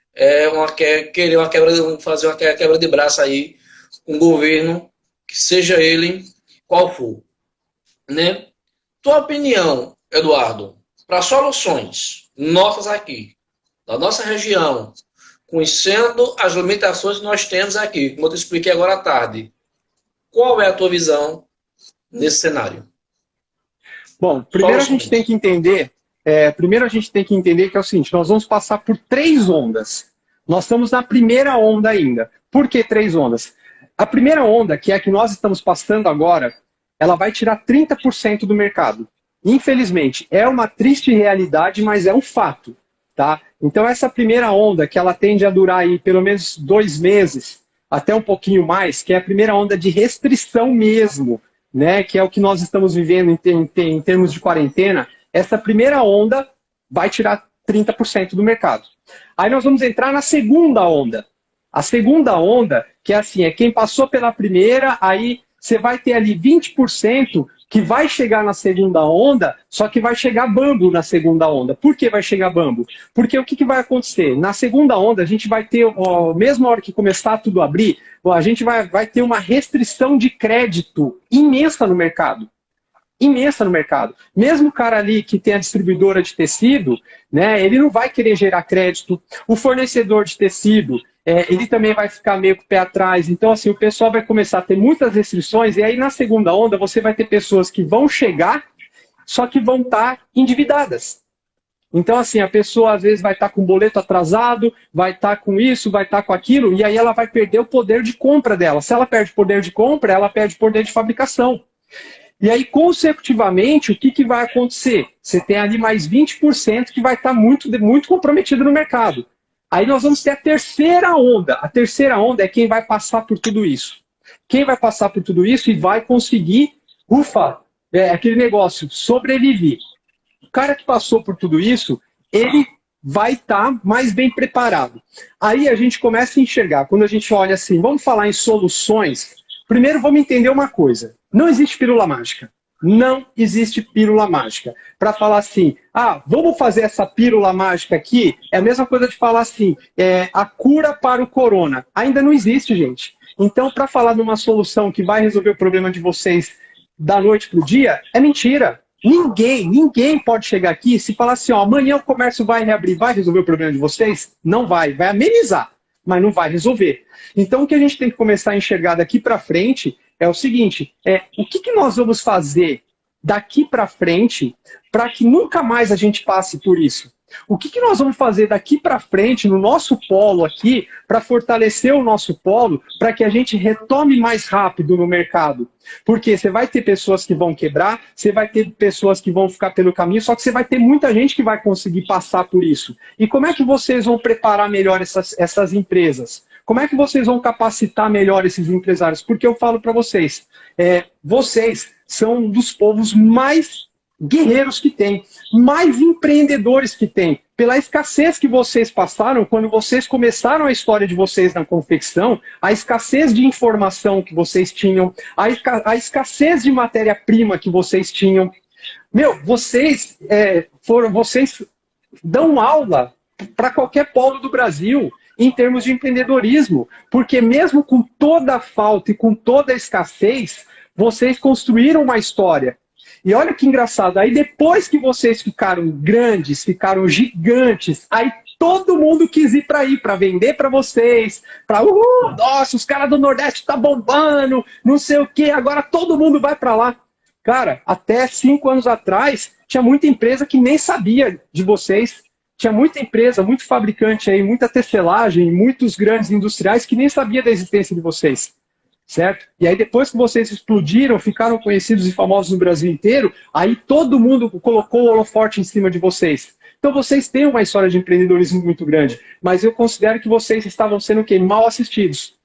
Speaker 1: fazer uma quebra de braço aí com o governo, que seja ele qual for. Né? Tua opinião, Eduardo, para soluções nossas aqui, da nossa região, conhecendo as limitações que nós temos aqui, como eu te expliquei agora à tarde, qual é a tua visão nesse cenário?
Speaker 2: Bom, primeiro a gente tem que entender que é o seguinte, nós vamos passar por 3 ondas. Nós estamos na primeira onda ainda. Por que 3 ondas? A primeira onda, que é a que nós estamos passando agora, ela vai tirar 30% do mercado. Infelizmente, é uma triste realidade, mas é um fato. Tá? Então essa primeira onda, que ela tende a durar aí pelo menos 2 meses, até um pouquinho mais, que é a primeira onda de restrição mesmo, né? Que é o que nós estamos vivendo em termos de quarentena, essa primeira onda vai tirar 30% do mercado. Aí nós vamos entrar na segunda onda. A segunda onda, que é assim, é quem passou pela primeira, aí você vai ter ali 20% que vai chegar na segunda onda, só que vai chegar bambo na segunda onda. Por que vai chegar bambo? Porque o que vai acontecer? Na segunda onda, a gente vai ter, mesmo a hora que começar tudo a abrir, a gente vai ter uma restrição de crédito imensa no mercado. Imensa no mercado. Mesmo o cara ali que tem a distribuidora de tecido, né, ele não vai querer gerar crédito. O fornecedor de tecido, ele também vai ficar meio com o pé atrás. Então, assim, o pessoal vai começar a ter muitas restrições, e aí na segunda onda você vai ter pessoas que vão chegar, só que vão estar endividadas. Então, assim, a pessoa às vezes vai estar com boleto atrasado, vai estar com isso, vai estar com aquilo, e aí ela vai perder o poder de compra dela. Se ela perde poder de compra, ela perde poder de fabricação. E aí, consecutivamente, o que vai acontecer? Você tem ali mais 20% que vai estar muito comprometido no mercado. Aí nós vamos ter a terceira onda. A terceira onda é quem vai passar por tudo isso. Quem vai passar por tudo isso e vai conseguir, aquele negócio, sobreviver. O cara que passou por tudo isso, ele vai estar mais bem preparado. Aí a gente começa a enxergar, quando a gente olha assim, vamos falar em soluções, primeiro vamos entender uma coisa. Não existe pílula mágica. Não existe pílula mágica. Para falar assim, vamos fazer essa pílula mágica aqui, é a mesma coisa de falar assim, a cura para o corona. Ainda não existe, gente. Então, para falar de uma solução que vai resolver o problema de vocês da noite para o dia, é mentira. Ninguém pode chegar aqui e se falar assim, amanhã o comércio vai reabrir, vai resolver o problema de vocês? Não vai amenizar, mas não vai resolver. Então, o que a gente tem que começar a enxergar daqui para frente é o seguinte, o que nós vamos fazer daqui para frente para que nunca mais a gente passe por isso? O que nós vamos fazer daqui para frente no nosso polo aqui para fortalecer o nosso polo para que a gente retome mais rápido no mercado? Porque você vai ter pessoas que vão quebrar, você vai ter pessoas que vão ficar pelo caminho, só que você vai ter muita gente que vai conseguir passar por isso. E como é que vocês vão preparar melhor essas empresas? Como é que vocês vão capacitar melhor esses empresários? Porque eu falo para vocês, vocês são um dos povos mais guerreiros que tem, mais empreendedores que tem. Pela escassez que vocês passaram, quando vocês começaram a história de vocês na confecção, a escassez de informação que vocês tinham, a escassez de matéria-prima que vocês tinham. Vocês dão aula para qualquer polo do Brasil em termos de empreendedorismo, porque mesmo com toda a falta e com toda a escassez, vocês construíram uma história. E olha que engraçado, aí depois que vocês ficaram grandes, ficaram gigantes, aí todo mundo quis ir para vender para vocês, nossa, os caras do Nordeste tá bombando, não sei o que, agora todo mundo vai para lá. Cara, até 5 anos atrás, tinha muita empresa que nem sabia de vocês, tinha muita empresa, muito fabricante aí, muita tecelagem, muitos grandes industriais que nem sabia da existência de vocês. Certo? E aí depois que vocês explodiram, ficaram conhecidos e famosos no Brasil inteiro, aí todo mundo colocou o holofote em cima de vocês. Então vocês têm uma história de empreendedorismo muito grande, mas eu considero que vocês estavam sendo mal assistidos.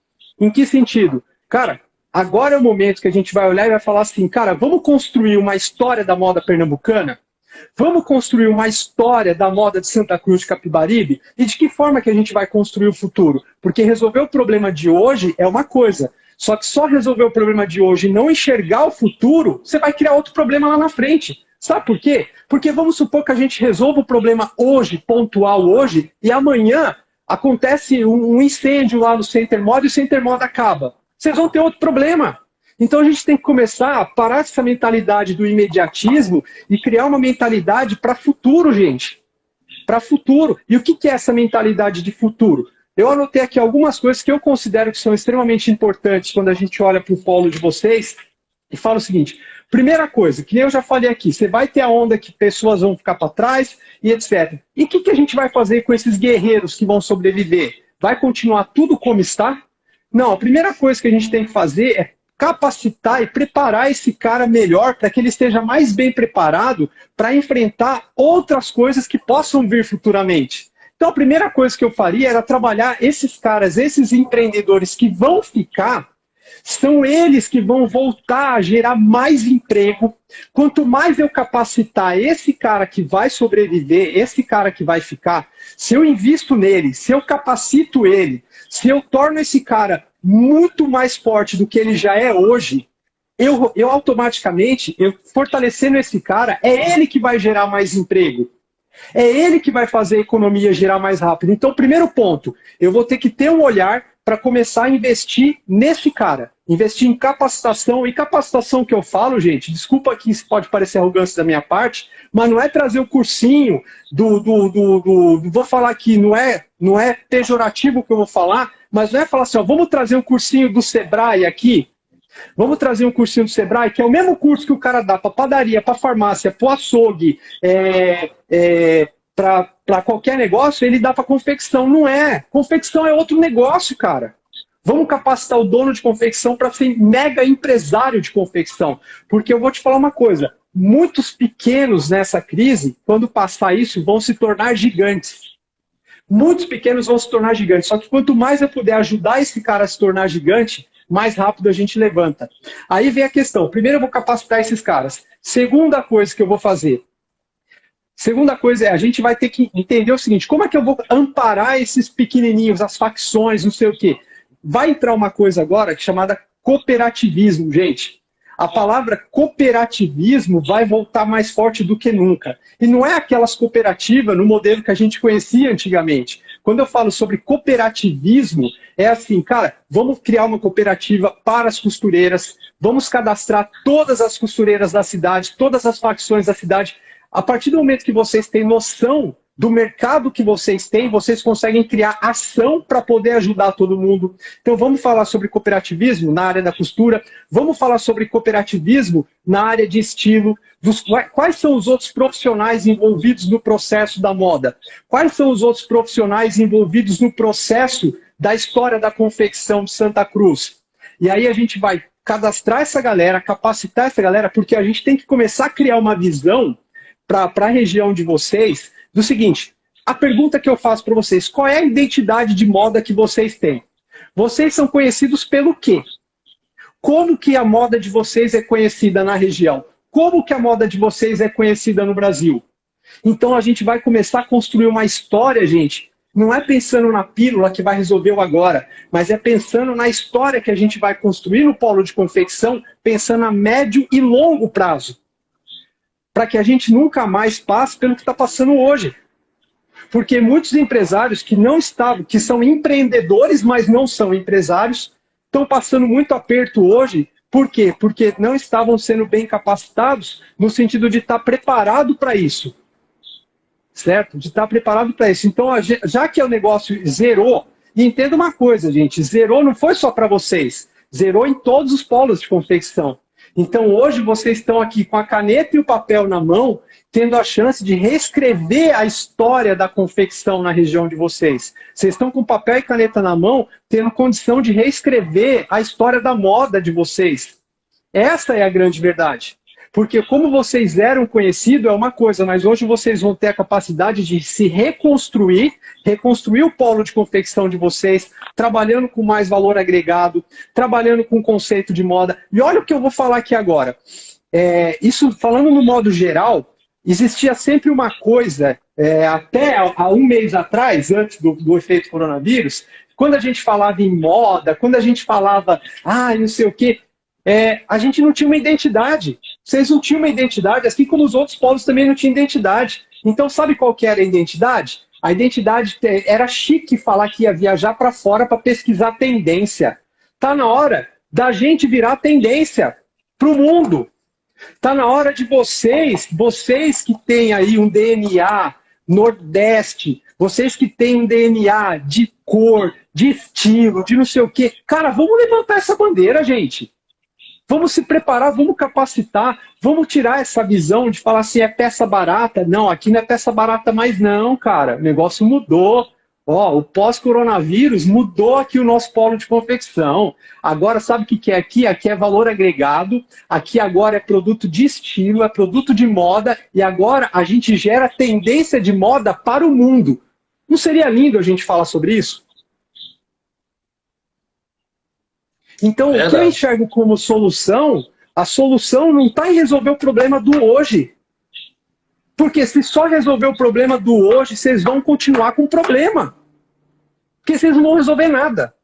Speaker 2: Em que sentido? Cara, agora é o momento que a gente vai olhar e vai falar assim, cara, vamos construir uma história da moda pernambucana? Vamos construir uma história da moda de Santa Cruz de Capibaribe? E de que forma que a gente vai construir o futuro? Porque resolver o problema de hoje é uma coisa, só que só resolver o problema de hoje e não enxergar o futuro, você vai criar outro problema lá na frente. Sabe por quê? Porque vamos supor que a gente resolva o problema hoje, pontual hoje, e amanhã acontece um incêndio lá no Center Moda e o Center Moda acaba. Vocês vão ter outro problema. Então a gente tem que começar a parar essa mentalidade do imediatismo e criar uma mentalidade para futuro, gente. Para futuro. E o que é essa mentalidade de futuro? Eu anotei aqui algumas coisas que eu considero que são extremamente importantes quando a gente olha para o polo de vocês e fala o seguinte. Primeira coisa, que nem eu já falei aqui, você vai ter a onda que pessoas vão ficar para trás e etc. E o que a gente vai fazer com esses guerreiros que vão sobreviver? Vai continuar tudo como está? Não, a primeira coisa que a gente tem que fazer é capacitar e preparar esse cara melhor para que ele esteja mais bem preparado para enfrentar outras coisas que possam vir futuramente. Então, a primeira coisa que eu faria era trabalhar esses caras, esses empreendedores que vão ficar, são eles que vão voltar a gerar mais emprego. Quanto mais eu capacitar esse cara que vai sobreviver, esse cara que vai ficar, se eu invisto nele, se eu capacito ele, se eu torno esse cara muito mais forte do que ele já é hoje, eu automaticamente, fortalecendo esse cara, é ele que vai gerar mais emprego. É ele que vai fazer a economia girar mais rápido. Então, primeiro ponto, eu vou ter que ter um olhar para começar a investir nesse cara. Investir em capacitação. E capacitação que eu falo, gente, desculpa que isso pode parecer arrogância da minha parte, mas não é trazer o cursinho vou falar aqui, não é pejorativo o que eu vou falar, mas não é falar assim, ó, vamos trazer um cursinho do Sebrae aqui. Vamos trazer um cursinho do Sebrae, que é o mesmo curso que o cara dá para padaria, para farmácia, para o açougue, para qualquer negócio, ele dá para confecção. Não é. Confecção é outro negócio, cara. Vamos capacitar o dono de confecção para ser mega empresário de confecção. Porque eu vou te falar uma coisa, muitos pequenos nessa crise, quando passar isso, vão se tornar gigantes. Muitos pequenos vão se tornar gigantes. Só que quanto mais eu puder ajudar esse cara a se tornar gigante, mais rápido a gente levanta. Aí vem a questão. Primeiro eu vou capacitar esses caras. Segunda coisa que eu vou fazer. Segunda coisa é, a gente vai ter que entender o seguinte, como é que eu vou amparar esses pequenininhos, as facções, não sei o quê. Vai entrar uma coisa agora chamada cooperativismo, gente. A palavra cooperativismo vai voltar mais forte do que nunca. E não é aquelas cooperativas no modelo que a gente conhecia antigamente. Quando eu falo sobre cooperativismo, é assim, cara, vamos criar uma cooperativa para as costureiras, vamos cadastrar todas as costureiras da cidade, todas as facções da cidade. A partir do momento que vocês têm noção do mercado que vocês têm, vocês conseguem criar ação para poder ajudar todo mundo. Então vamos falar sobre cooperativismo na área da costura, vamos falar sobre cooperativismo na área de estilo, quais são os outros profissionais envolvidos no processo da moda? Quais são os outros profissionais envolvidos no processo da história da confecção de Santa Cruz? E aí a gente vai cadastrar essa galera, capacitar essa galera, porque a gente tem que começar a criar uma visão para a região de vocês, do seguinte, a pergunta que eu faço para vocês, qual é a identidade de moda que vocês têm? Vocês são conhecidos pelo quê? Como que a moda de vocês é conhecida na região? Como que a moda de vocês é conhecida no Brasil? Então a gente vai começar a construir uma história, gente, não é pensando na pílula que vai resolver o agora, mas é pensando na história que a gente vai construir no polo de confecção, pensando a médio e longo prazo. Para que a gente nunca mais passe pelo que está passando hoje. Porque muitos empresários que não estavam, que são empreendedores, mas não são empresários, estão passando muito aperto hoje. Por quê? Porque não estavam sendo bem capacitados no sentido de estar preparado para isso. Certo? De estar preparado para isso. Então, já que o negócio zerou, e entenda uma coisa, gente, zerou não foi só para vocês, zerou em todos os polos de confecção. Então hoje vocês estão aqui com a caneta e o papel na mão, tendo a chance de reescrever a história da confecção na região de vocês. Vocês estão com papel e caneta na mão, tendo condição de reescrever a história da moda de vocês. Essa é a grande verdade. Porque como vocês eram conhecidos é uma coisa, mas hoje vocês vão ter a capacidade de se reconstruir o polo de confecção de vocês, trabalhando com mais valor agregado, trabalhando com conceito de moda. E olha o que eu vou falar aqui agora. Isso, falando no modo geral, existia sempre uma coisa, até há um mês atrás, antes do efeito coronavírus, quando a gente falava em moda, quando a gente falava, não sei o quê, a gente não tinha uma identidade. Vocês não tinham uma identidade, assim como os outros polos também não tinham identidade. Então, sabe qual que era a identidade? A identidade era chique falar que ia viajar para fora para pesquisar tendência. Tá na hora da gente virar tendência para o mundo. Tá na hora de vocês que têm aí um DNA Nordeste, vocês que têm um DNA de cor, de estilo, de não sei o quê. Cara, vamos levantar essa bandeira, gente. Vamos se preparar, vamos capacitar, vamos tirar essa visão de falar assim, é peça barata. Não, aqui não é peça barata mais não, cara. O negócio mudou. Ó, o pós-coronavírus mudou aqui o nosso polo de confecção. Agora, sabe o que que é aqui? Aqui é valor agregado, aqui agora é produto de estilo, é produto de moda, e agora a gente gera tendência de moda para o mundo. Não seria lindo a gente falar sobre isso? Então, o que eu enxergo como solução, a solução não está em resolver o problema do hoje. Porque se só resolver o problema do hoje, vocês vão continuar com o problema. Porque vocês não vão resolver nada.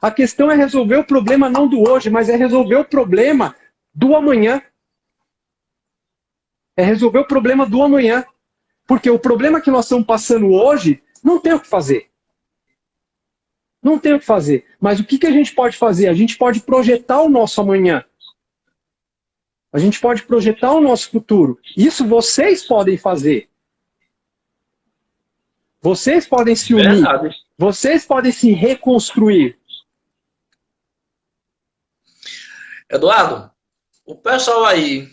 Speaker 2: A questão é resolver o problema não do hoje, mas é resolver o problema do amanhã. É resolver o problema do amanhã. Porque o problema que nós estamos passando hoje, não tem o que fazer. Não tem o que fazer. Mas o que que a gente pode fazer? A gente pode projetar o nosso amanhã. A gente pode projetar o nosso futuro. Isso vocês podem fazer. Vocês podem se unir. Verdade. Vocês podem se reconstruir.
Speaker 1: Eduardo, o pessoal aí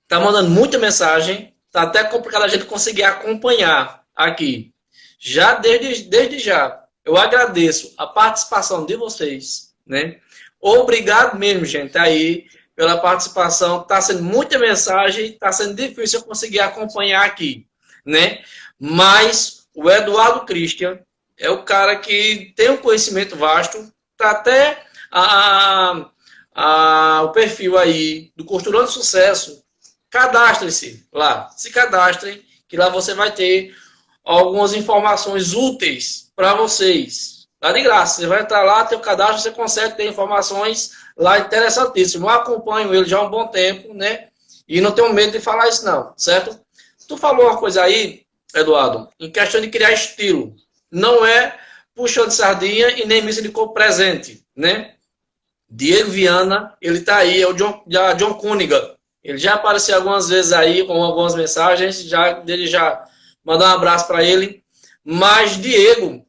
Speaker 1: tá mandando muita mensagem. Tá até complicado a gente conseguir acompanhar aqui. Já desde já, eu agradeço a participação de vocês, né? Obrigado mesmo, gente, aí, pela participação. Tá sendo muita mensagem, tá sendo difícil eu conseguir acompanhar aqui, né? Mas o Eduardo Christian é o cara que tem um conhecimento vasto, tá até o perfil aí do Costurando Sucesso. Cadastrem-se lá, se cadastrem, que lá você vai ter algumas informações úteis para vocês. Tá de graça, você vai entrar lá, ter o cadastro, você consegue ter informações lá interessantíssimas. Eu acompanho ele já há um bom tempo, né? E não tenho medo de falar isso não, certo? Tu falou uma coisa aí, Eduardo, em questão de criar estilo. Não é puxão de sardinha e nem missa de corpo presente, né? Diego Viana, ele tá aí, é o John Cunningham. Ele já apareceu algumas vezes aí com algumas mensagens, dele já mandar um abraço para ele. Mas Diego,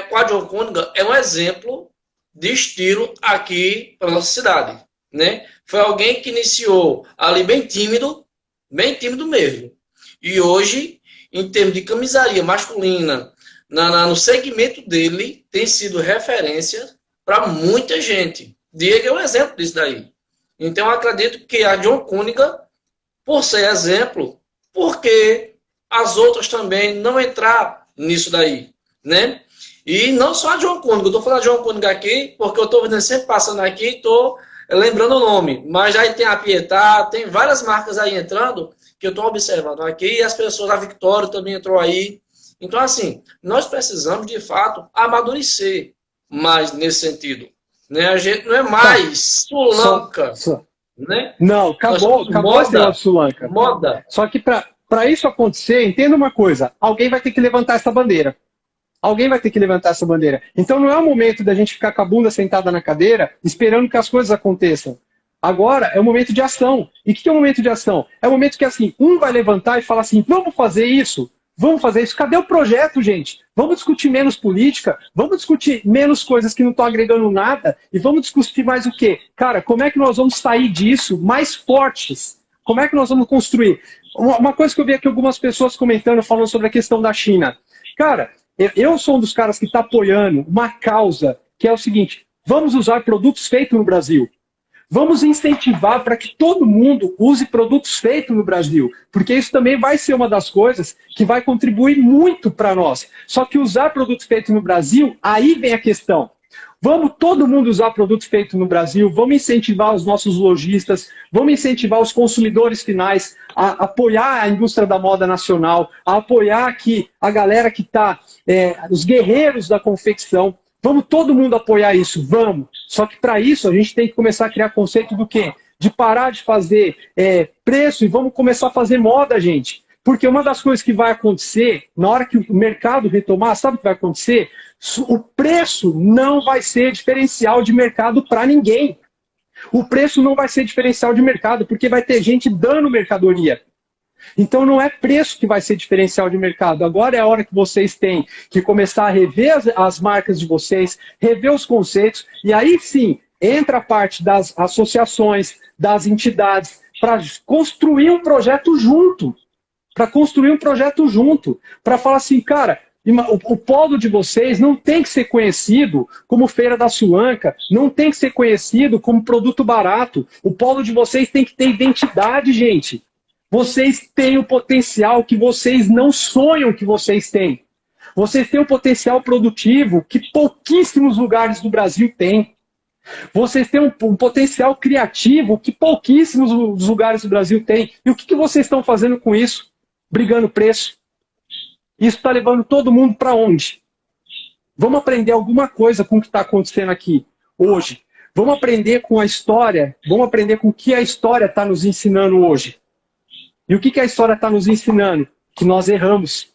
Speaker 1: com a John Cunningham, é um exemplo de estilo aqui para nossa cidade, né? Foi alguém que iniciou ali bem tímido mesmo. E hoje, em termos de camisaria masculina, no segmento dele, tem sido referência para muita gente. Diego é um exemplo disso daí. Então, eu acredito que a John Cunningham, por ser exemplo, porque as outras também não entrar nisso daí, né? E não só a John Cunningham, eu estou falando de John Cunningham aqui, porque eu estou vendo sempre passando aqui e estou lembrando o nome. Mas aí tem a Pietá, tem várias marcas aí entrando, que eu estou observando aqui, e as pessoas, a Victoria também entrou aí. Então, assim, nós precisamos, de fato, amadurecer mais nesse sentido. Né? A gente não é mais Sulanca. Né?
Speaker 2: Não, acabou esse negócio Sulanca.
Speaker 1: Moda.
Speaker 2: Só que para isso acontecer, entenda uma coisa, alguém vai ter que levantar essa bandeira. Alguém vai ter que levantar essa bandeira. Então não é o momento da gente ficar com a bunda sentada na cadeira esperando que as coisas aconteçam. Agora é o momento de ação. E o que é o momento de ação? É o momento que assim, um vai levantar e falar assim, vamos fazer isso? Vamos fazer isso. Cadê o projeto, gente? Vamos discutir menos política, vamos discutir menos coisas que não estão agregando nada e vamos discutir mais o quê? Cara, como é que nós vamos sair disso mais fortes? Como é que nós vamos construir? Uma coisa que eu vi aqui algumas pessoas comentando, falando sobre a questão da China. Cara, eu sou um dos caras que está apoiando uma causa que é o seguinte, vamos usar produtos feitos no Brasil. Vamos incentivar para que todo mundo use produtos feitos no Brasil, porque isso também vai ser uma das coisas que vai contribuir muito para nós. Só que usar produtos feitos no Brasil, aí vem a questão. Vamos todo mundo usar produtos feitos no Brasil, vamos incentivar os nossos lojistas, vamos incentivar os consumidores finais a apoiar a indústria da moda nacional, a apoiar aqui a galera que está, os guerreiros da confecção. Vamos todo mundo apoiar isso, vamos. Só que para isso a gente tem que começar a criar conceito do quê? De parar de fazer preço e vamos começar a fazer moda, gente. Porque uma das coisas que vai acontecer, na hora que o mercado retomar, sabe o que vai acontecer? O preço não vai ser diferencial de mercado para ninguém. O preço não vai ser diferencial de mercado, porque vai ter gente dando mercadoria. Então não é preço que vai ser diferencial de mercado. Agora é a hora que vocês têm que começar a rever as marcas de vocês, rever os conceitos, e aí sim entra a parte das associações, das entidades, para construir um projeto junto. para construir um projeto junto, para falar assim, cara, o polo de vocês não tem que ser conhecido como Feira da Suanca, não tem que ser conhecido como produto barato. O polo de vocês tem que ter identidade, gente. Vocês têm o potencial que vocês não sonham que vocês têm. Vocês têm um potencial produtivo que pouquíssimos lugares do Brasil têm. Vocês têm um potencial criativo que pouquíssimos lugares do Brasil têm. E o que vocês estão fazendo com isso? Brigando preço. Isso está levando todo mundo para onde? Vamos aprender alguma coisa com o que está acontecendo aqui hoje. Vamos aprender com a história. Vamos aprender com o que a história está nos ensinando hoje. E o que a história está nos ensinando? Que nós erramos.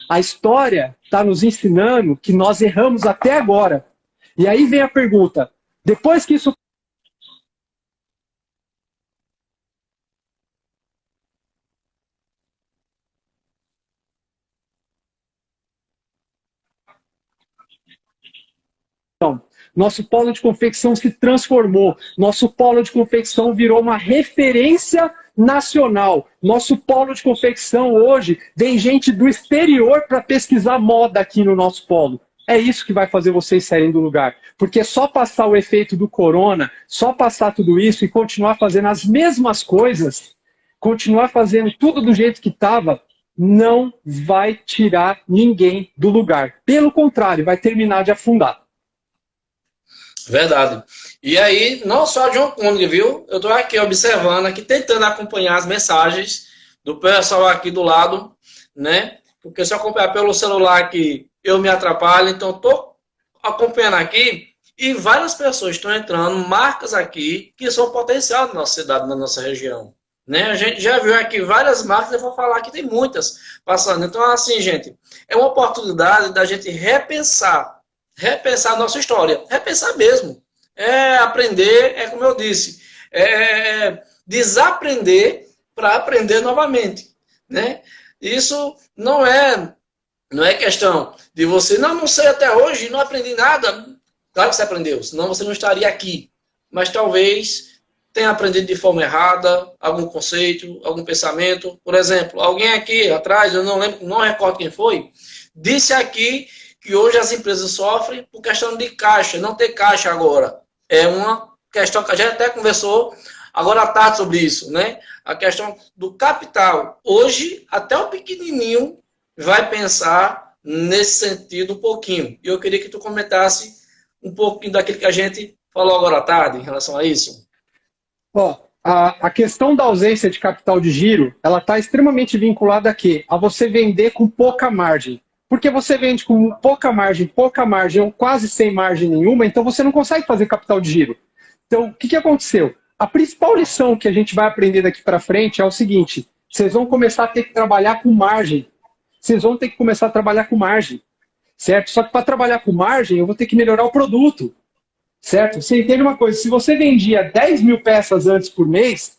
Speaker 2: A história está nos ensinando que nós erramos até agora. E aí vem a pergunta. Depois que isso... Nosso polo de confecção se transformou. Nosso polo de confecção virou uma referência nacional. Nosso polo de confecção hoje vem gente do exterior para pesquisar moda aqui no nosso polo. É isso que vai fazer vocês saírem do lugar. Porque só passar o efeito do corona, só passar tudo isso e continuar fazendo as mesmas coisas, continuar fazendo tudo do jeito que estava, não vai tirar ninguém do lugar. Pelo contrário, vai terminar de afundar.
Speaker 1: Verdade. E aí, não só de Hong Kong, viu? Eu estou aqui observando, aqui tentando acompanhar as mensagens do pessoal aqui do lado, né? Porque se eu acompanhar pelo celular aqui, eu me atrapalho. Então, estou acompanhando aqui e várias pessoas estão entrando, marcas aqui, que são potencial da nossa cidade, da nossa região. Né? A gente já viu aqui várias marcas, eu vou falar que tem muitas passando. Então, assim, gente, é uma oportunidade da gente repensar a nossa história, repensar mesmo, aprender, como eu disse, desaprender para aprender novamente, né? Isso não é questão de você, não sei até hoje, não aprendi nada. Claro que você aprendeu, senão você não estaria aqui, mas talvez tenha aprendido de forma errada, algum conceito, algum pensamento. Por exemplo, alguém aqui atrás, eu não lembro, não recordo quem foi, disse aqui que hoje as empresas sofrem por questão de caixa, não ter caixa agora. É uma questão que a gente até conversou agora à tarde sobre isso, né? A questão do capital. Hoje, até o pequenininho vai pensar nesse sentido um pouquinho. E eu queria que tu comentasse um pouquinho daquilo que a gente falou agora à tarde em relação a isso.
Speaker 2: A questão da ausência de capital de giro, ela está extremamente vinculada a quê? A você vender com pouca margem. Porque você vende com pouca margem ou quase sem margem nenhuma, então você não consegue fazer capital de giro. Então, o que aconteceu? A principal lição que a gente vai aprender daqui para frente é o seguinte: vocês vão começar a ter que trabalhar com margem. Vocês vão ter que começar a trabalhar com margem, certo? Só que para trabalhar com margem, eu vou ter que melhorar o produto, certo? Você entende uma coisa? Se você vendia 10 mil peças antes por mês,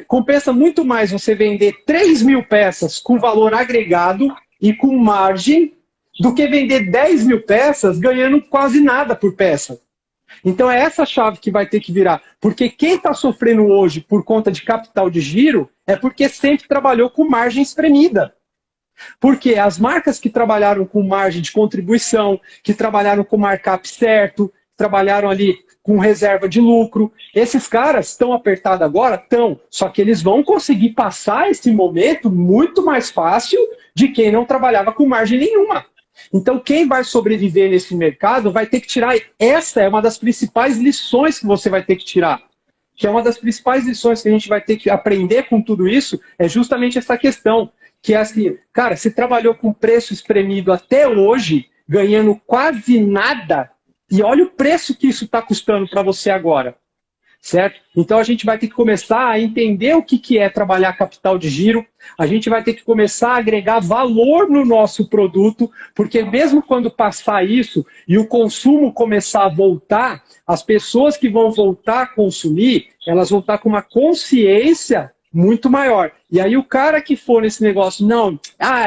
Speaker 2: compensa muito mais você vender 3 mil peças com valor agregado e com margem, do que vender 10 mil peças ganhando quase nada por peça. Então é essa chave que vai ter que virar. Porque quem está sofrendo hoje por conta de capital de giro é porque sempre trabalhou com margem espremida. Porque as marcas que trabalharam com margem de contribuição, que trabalharam com markup certo, trabalharam ali com reserva de lucro, esses caras estão apertados agora? Estão. Só que eles vão conseguir passar esse momento muito mais fácil de quem não trabalhava com margem nenhuma. Então, quem vai sobreviver nesse mercado vai ter que tirar. Essa é uma das principais lições que você vai ter que tirar. Que é uma das principais lições que a gente vai ter que aprender com tudo isso, é justamente essa questão. Que é assim, cara, você trabalhou com preço espremido até hoje, ganhando quase nada, e olha o preço que isso está custando para você agora. Certo? Então a gente vai ter que começar a entender o que é trabalhar capital de giro, a gente vai ter que começar a agregar valor no nosso produto, porque mesmo quando passar isso e o consumo começar a voltar, as pessoas que vão voltar a consumir, elas vão estar com uma consciência muito maior. E aí o cara que for nesse negócio, não,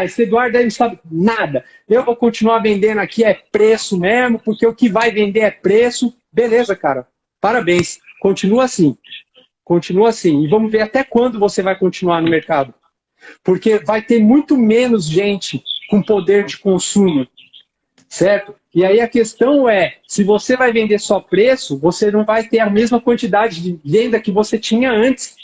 Speaker 2: esse Eduardo aí não sabe nada, eu vou continuar vendendo aqui, é preço mesmo, porque o que vai vender é preço. Beleza, cara, parabéns. Continua assim. Continua assim. E vamos ver até quando você vai continuar no mercado. Porque vai ter muito menos gente com poder de consumo, certo? E aí a questão é, se você vai vender só preço, você não vai ter a mesma quantidade de venda que você tinha antes.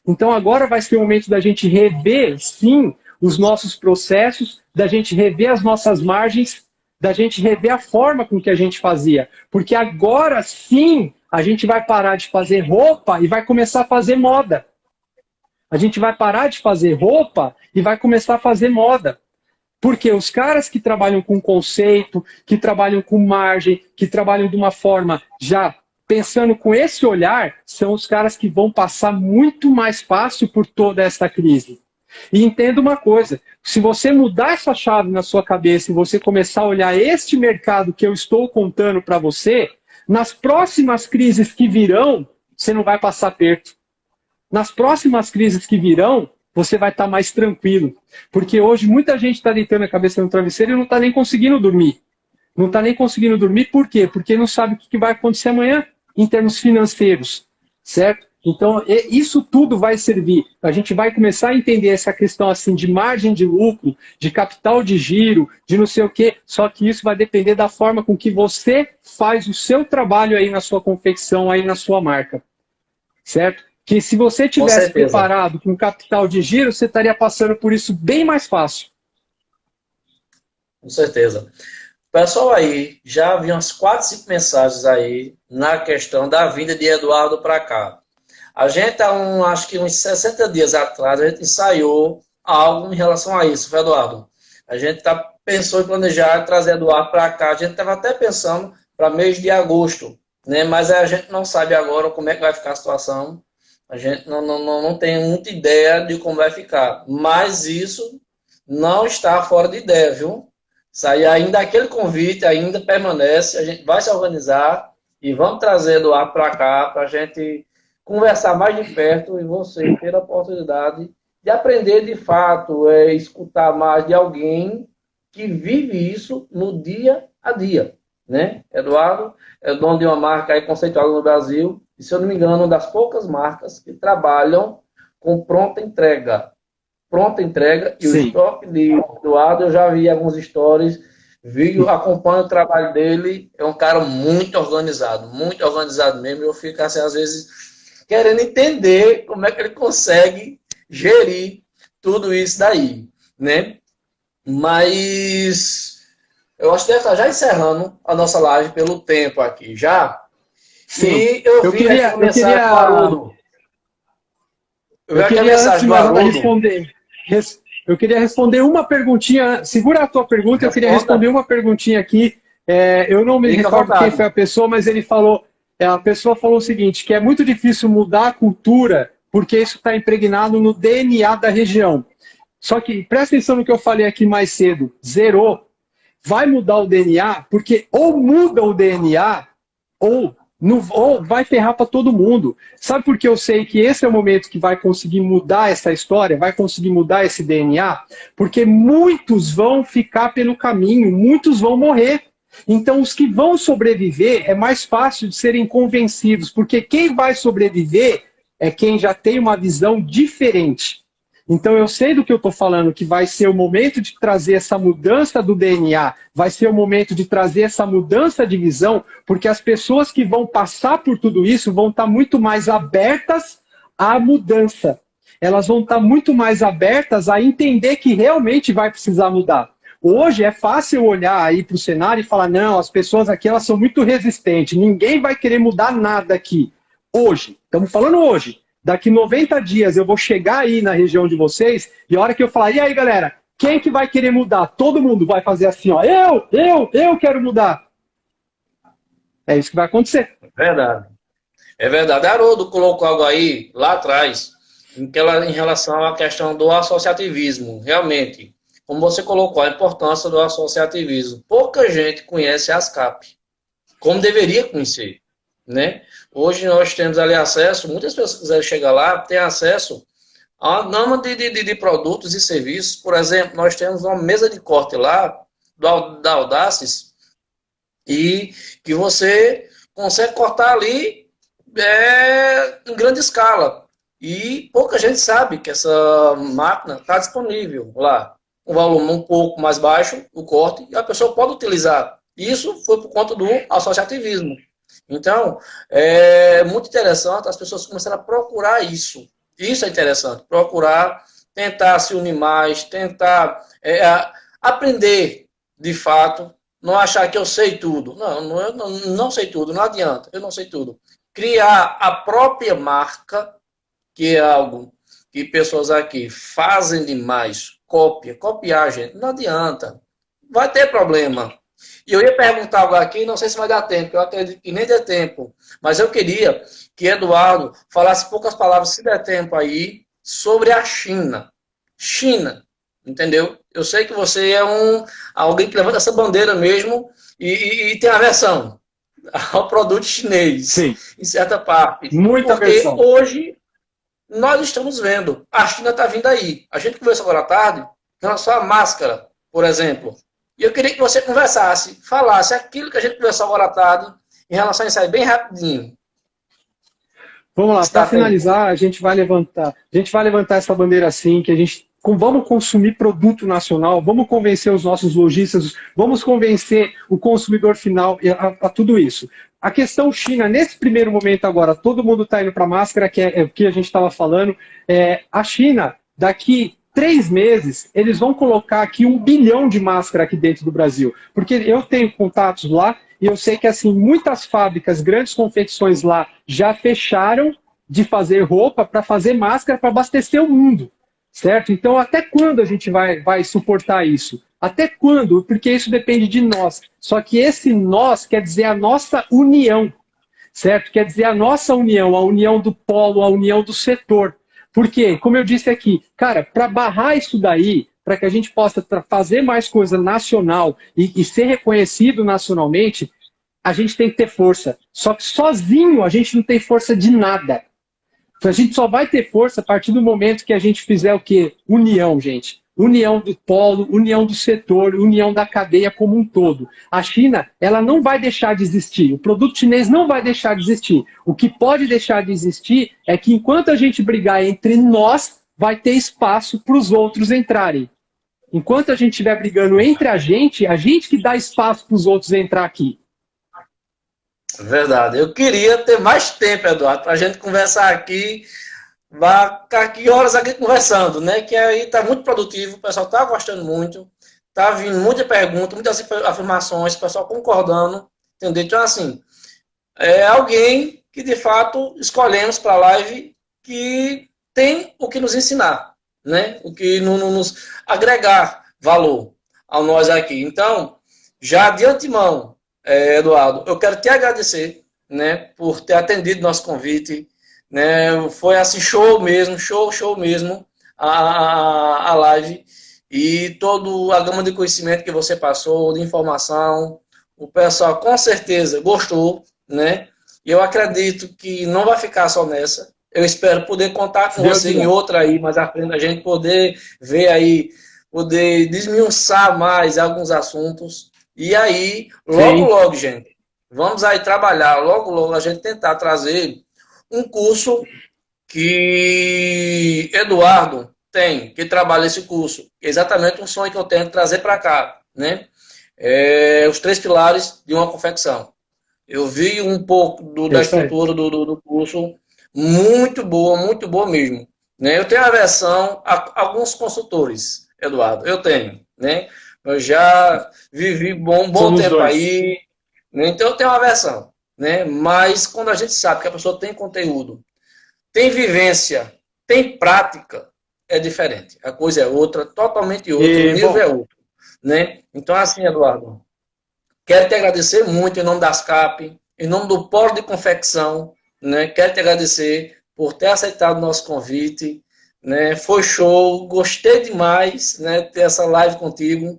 Speaker 2: Então agora vai ser o momento da gente rever, sim, os nossos processos, da gente rever as nossas margens, da gente rever a forma com que a gente fazia. Porque agora sim a gente vai parar de fazer roupa e vai começar a fazer moda. A gente vai parar de fazer roupa e vai começar a fazer moda. Porque os caras que trabalham com conceito, que trabalham com margem, que trabalham de uma forma já pensando com esse olhar, são os caras que vão passar muito mais fácil por toda essa crise. E entenda uma coisa, se você mudar essa chave na sua cabeça e você começar a olhar este mercado que eu estou contando para você, nas próximas crises que virão, você não vai passar perto. Nas próximas crises que virão, você vai estar mais tranquilo. Porque hoje muita gente está deitando a cabeça no travesseiro e não está nem conseguindo dormir. Não está nem conseguindo dormir, por quê? Porque não sabe o que vai acontecer amanhã em termos financeiros, certo? Então, isso tudo vai servir. A gente vai começar a entender essa questão assim de margem de lucro, de capital de giro, de não sei o quê. Só que isso vai depender da forma com que você faz o seu trabalho aí na sua confecção, aí na sua marca, certo? Que se você tivesse preparado com capital de giro, você estaria passando por isso bem mais fácil.
Speaker 1: Com certeza. O pessoal aí, já vi umas 4, 5 mensagens aí na questão da vinda de Eduardo para cá. A gente, acho que uns 60 dias atrás, a gente ensaiou algo em relação a isso, Eduardo. A gente pensou em planejar trazer Eduardo para cá. A gente estava até pensando para mês de agosto, né? Mas a gente não sabe agora como é que vai ficar a situação. A gente não tem muita ideia de como vai ficar. Mas isso não está fora de ideia, viu? Isso aí ainda, aquele convite ainda permanece. A gente vai se organizar e vamos trazer Eduardo para cá para a gente conversar mais de perto e você ter a oportunidade de aprender de fato, escutar mais de alguém que vive isso no dia a dia, né? Eduardo é dono de uma marca aí conceituada no Brasil e, se eu não me engano, uma das poucas marcas que trabalham com pronta entrega. Pronta entrega e
Speaker 2: Sim.
Speaker 1: o estoque de Eduardo, eu já vi alguns stories, acompanho o trabalho dele, é um cara muito organizado mesmo. Eu fico assim, às vezes, querendo entender como é que ele consegue gerir tudo isso daí, né? Mas eu acho que deve estar já encerrando a nossa live pelo tempo aqui, já.
Speaker 2: Sim.
Speaker 1: E eu vi a mensagem do Haroldo.
Speaker 2: Eu queria responder uma perguntinha. Segura a tua pergunta, eu queria responder uma perguntinha aqui. Eu não me recordo quem foi a pessoa, mas ele falou... A pessoa falou o seguinte, que é muito difícil mudar a cultura porque isso está impregnado no DNA da região. Só que, presta atenção no que eu falei aqui mais cedo, zerou. Vai mudar o DNA porque ou muda o DNA ou vai ferrar para todo mundo. Sabe por que eu sei que esse é o momento que vai conseguir mudar essa história, vai conseguir mudar esse DNA? Porque muitos vão ficar pelo caminho, muitos vão morrer. Então, os que vão sobreviver é mais fácil de serem convencidos, porque quem vai sobreviver é quem já tem uma visão diferente. Então, eu sei do que eu estou falando, que vai ser o momento de trazer essa mudança do DNA, vai ser o momento de trazer essa mudança de visão, porque as pessoas que vão passar por tudo isso vão estar muito mais abertas à mudança. Elas vão estar muito mais abertas a entender que realmente vai precisar mudar. Hoje é fácil olhar aí para o cenário e falar, não, as pessoas aqui elas são muito resistentes, ninguém vai querer mudar nada aqui. Hoje, estamos falando hoje, daqui 90 dias eu vou chegar aí na região de vocês e a hora que eu falar, e aí galera, quem que vai querer mudar? Todo mundo vai fazer assim, ó, eu quero mudar. É isso que vai acontecer.
Speaker 1: É verdade. Haroldo colocou algo aí, lá atrás, em relação à questão do associativismo, realmente. Como você colocou, a importância do associativismo. Pouca gente conhece a ASCAP, como deveria conhecer, né? Hoje nós temos ali acesso, muitas pessoas que quiserem chegar lá, têm acesso a uma gama de produtos e serviços. Por exemplo, nós temos uma mesa de corte lá, da Audaces, e que você consegue cortar ali em grande escala. E pouca gente sabe que essa máquina está disponível lá. Um volume um pouco mais baixo, o corte, e a pessoa pode utilizar. Isso foi por conta do associativismo. Então, é muito interessante as pessoas começarem a procurar isso. Isso é interessante, procurar, tentar se unir mais, tentar aprender de fato, não achar que eu sei tudo. Não, eu não sei tudo, não adianta, eu não sei tudo. Criar a própria marca, que é algo que pessoas aqui fazem demais, copiar, gente, não adianta. Vai ter problema. E eu ia perguntar algo aqui, não sei se vai dar tempo, eu acredito que nem dê tempo, mas eu queria que Eduardo falasse poucas palavras, se der tempo aí, sobre a China. China, entendeu? Eu sei que você é alguém que levanta essa bandeira mesmo e tem aversão ao produto chinês,
Speaker 2: Sim.
Speaker 1: em certa parte.
Speaker 2: Muita
Speaker 1: porque
Speaker 2: aversão.
Speaker 1: Hoje nós estamos vendo, a China está vindo aí. A gente conversou agora à tarde em relação à máscara, por exemplo. E eu queria que você conversasse, falasse aquilo que a gente conversou agora à tarde em relação a isso aí, bem rapidinho.
Speaker 2: Vamos lá, para finalizar, a gente vai levantar essa bandeira assim, que a gente vamos consumir produto nacional, vamos convencer os nossos lojistas, vamos convencer o consumidor final a tudo isso. A questão China, nesse primeiro momento agora, todo mundo está indo para máscara, que é o que a gente estava falando. A China, daqui 3 meses, eles vão colocar aqui 1 bilhão de máscara aqui dentro do Brasil. Porque eu tenho contatos lá e eu sei que assim muitas fábricas, grandes confecções lá já fecharam de fazer roupa para fazer máscara para abastecer o mundo. Certo? Então, até quando a gente vai suportar isso? Até quando? Porque isso depende de nós. Só que esse nós quer dizer a nossa união, certo? Quer dizer a nossa união, a união do polo, a união do setor. Por quê? Como eu disse aqui, cara, para barrar isso daí, para que a gente possa fazer mais coisa nacional e ser reconhecido nacionalmente, a gente tem que ter força. Só que sozinho a gente não tem força de nada. A gente só vai ter força a partir do momento que a gente fizer o quê? União, gente. União do polo, união do setor, união da cadeia como um todo. A China, ela não vai deixar de existir. O produto chinês não vai deixar de existir. O que pode deixar de existir é que enquanto a gente brigar entre nós, vai ter espaço para os outros entrarem. Enquanto a gente estiver brigando entre a gente que dá espaço para os outros entrar aqui.
Speaker 1: Verdade. Eu queria ter mais tempo, Eduardo, para a gente conversar aqui. Vai ficar aqui horas aqui conversando, né? Que aí está muito produtivo, o pessoal está gostando muito, está vindo muita pergunta, muitas afirmações, o pessoal concordando, entendeu? Então, assim, é alguém que de fato escolhemos para a live que tem o que nos ensinar, né? O que nos agregar valor a nós aqui. Então, já de antemão, Eduardo, eu quero te agradecer, né, por ter atendido nosso convite, né, foi assim, show mesmo, a live, e toda a gama de conhecimento que você passou, de informação, o pessoal com certeza gostou, né, e eu acredito que não vai ficar só nessa, eu espero poder contar com você em outra aí, mais à frente, a gente poder ver aí, poder desmiuçar mais alguns assuntos. E aí, logo, gente, vamos aí trabalhar, logo a gente tentar trazer um curso que Eduardo tem, que trabalha esse curso. Exatamente um sonho que eu tenho de trazer para cá, né? Os 3 pilares de uma confecção. Eu vi um pouco da estrutura do curso, muito boa mesmo. Né? Eu tenho aversão a alguns consultores, Eduardo, eu tenho, né? Eu já vivi bom tempo aí, né? Então eu tenho uma versão, né? Mas quando a gente sabe que a pessoa tem conteúdo, tem vivência, tem prática, é diferente. A coisa é outra, totalmente outra, o nível é outro, né? Então assim, Eduardo, quero te agradecer muito em nome das CAP, em nome do Polo de Confecção, né? Quero te agradecer por ter aceitado o nosso convite, né? Foi show, gostei demais, né, ter essa live contigo.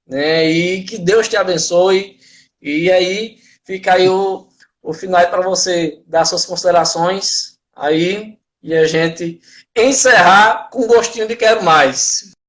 Speaker 1: Né? E que Deus te abençoe. E aí fica aí o final para você dar suas considerações aí e a gente encerrar com gostinho de quero mais.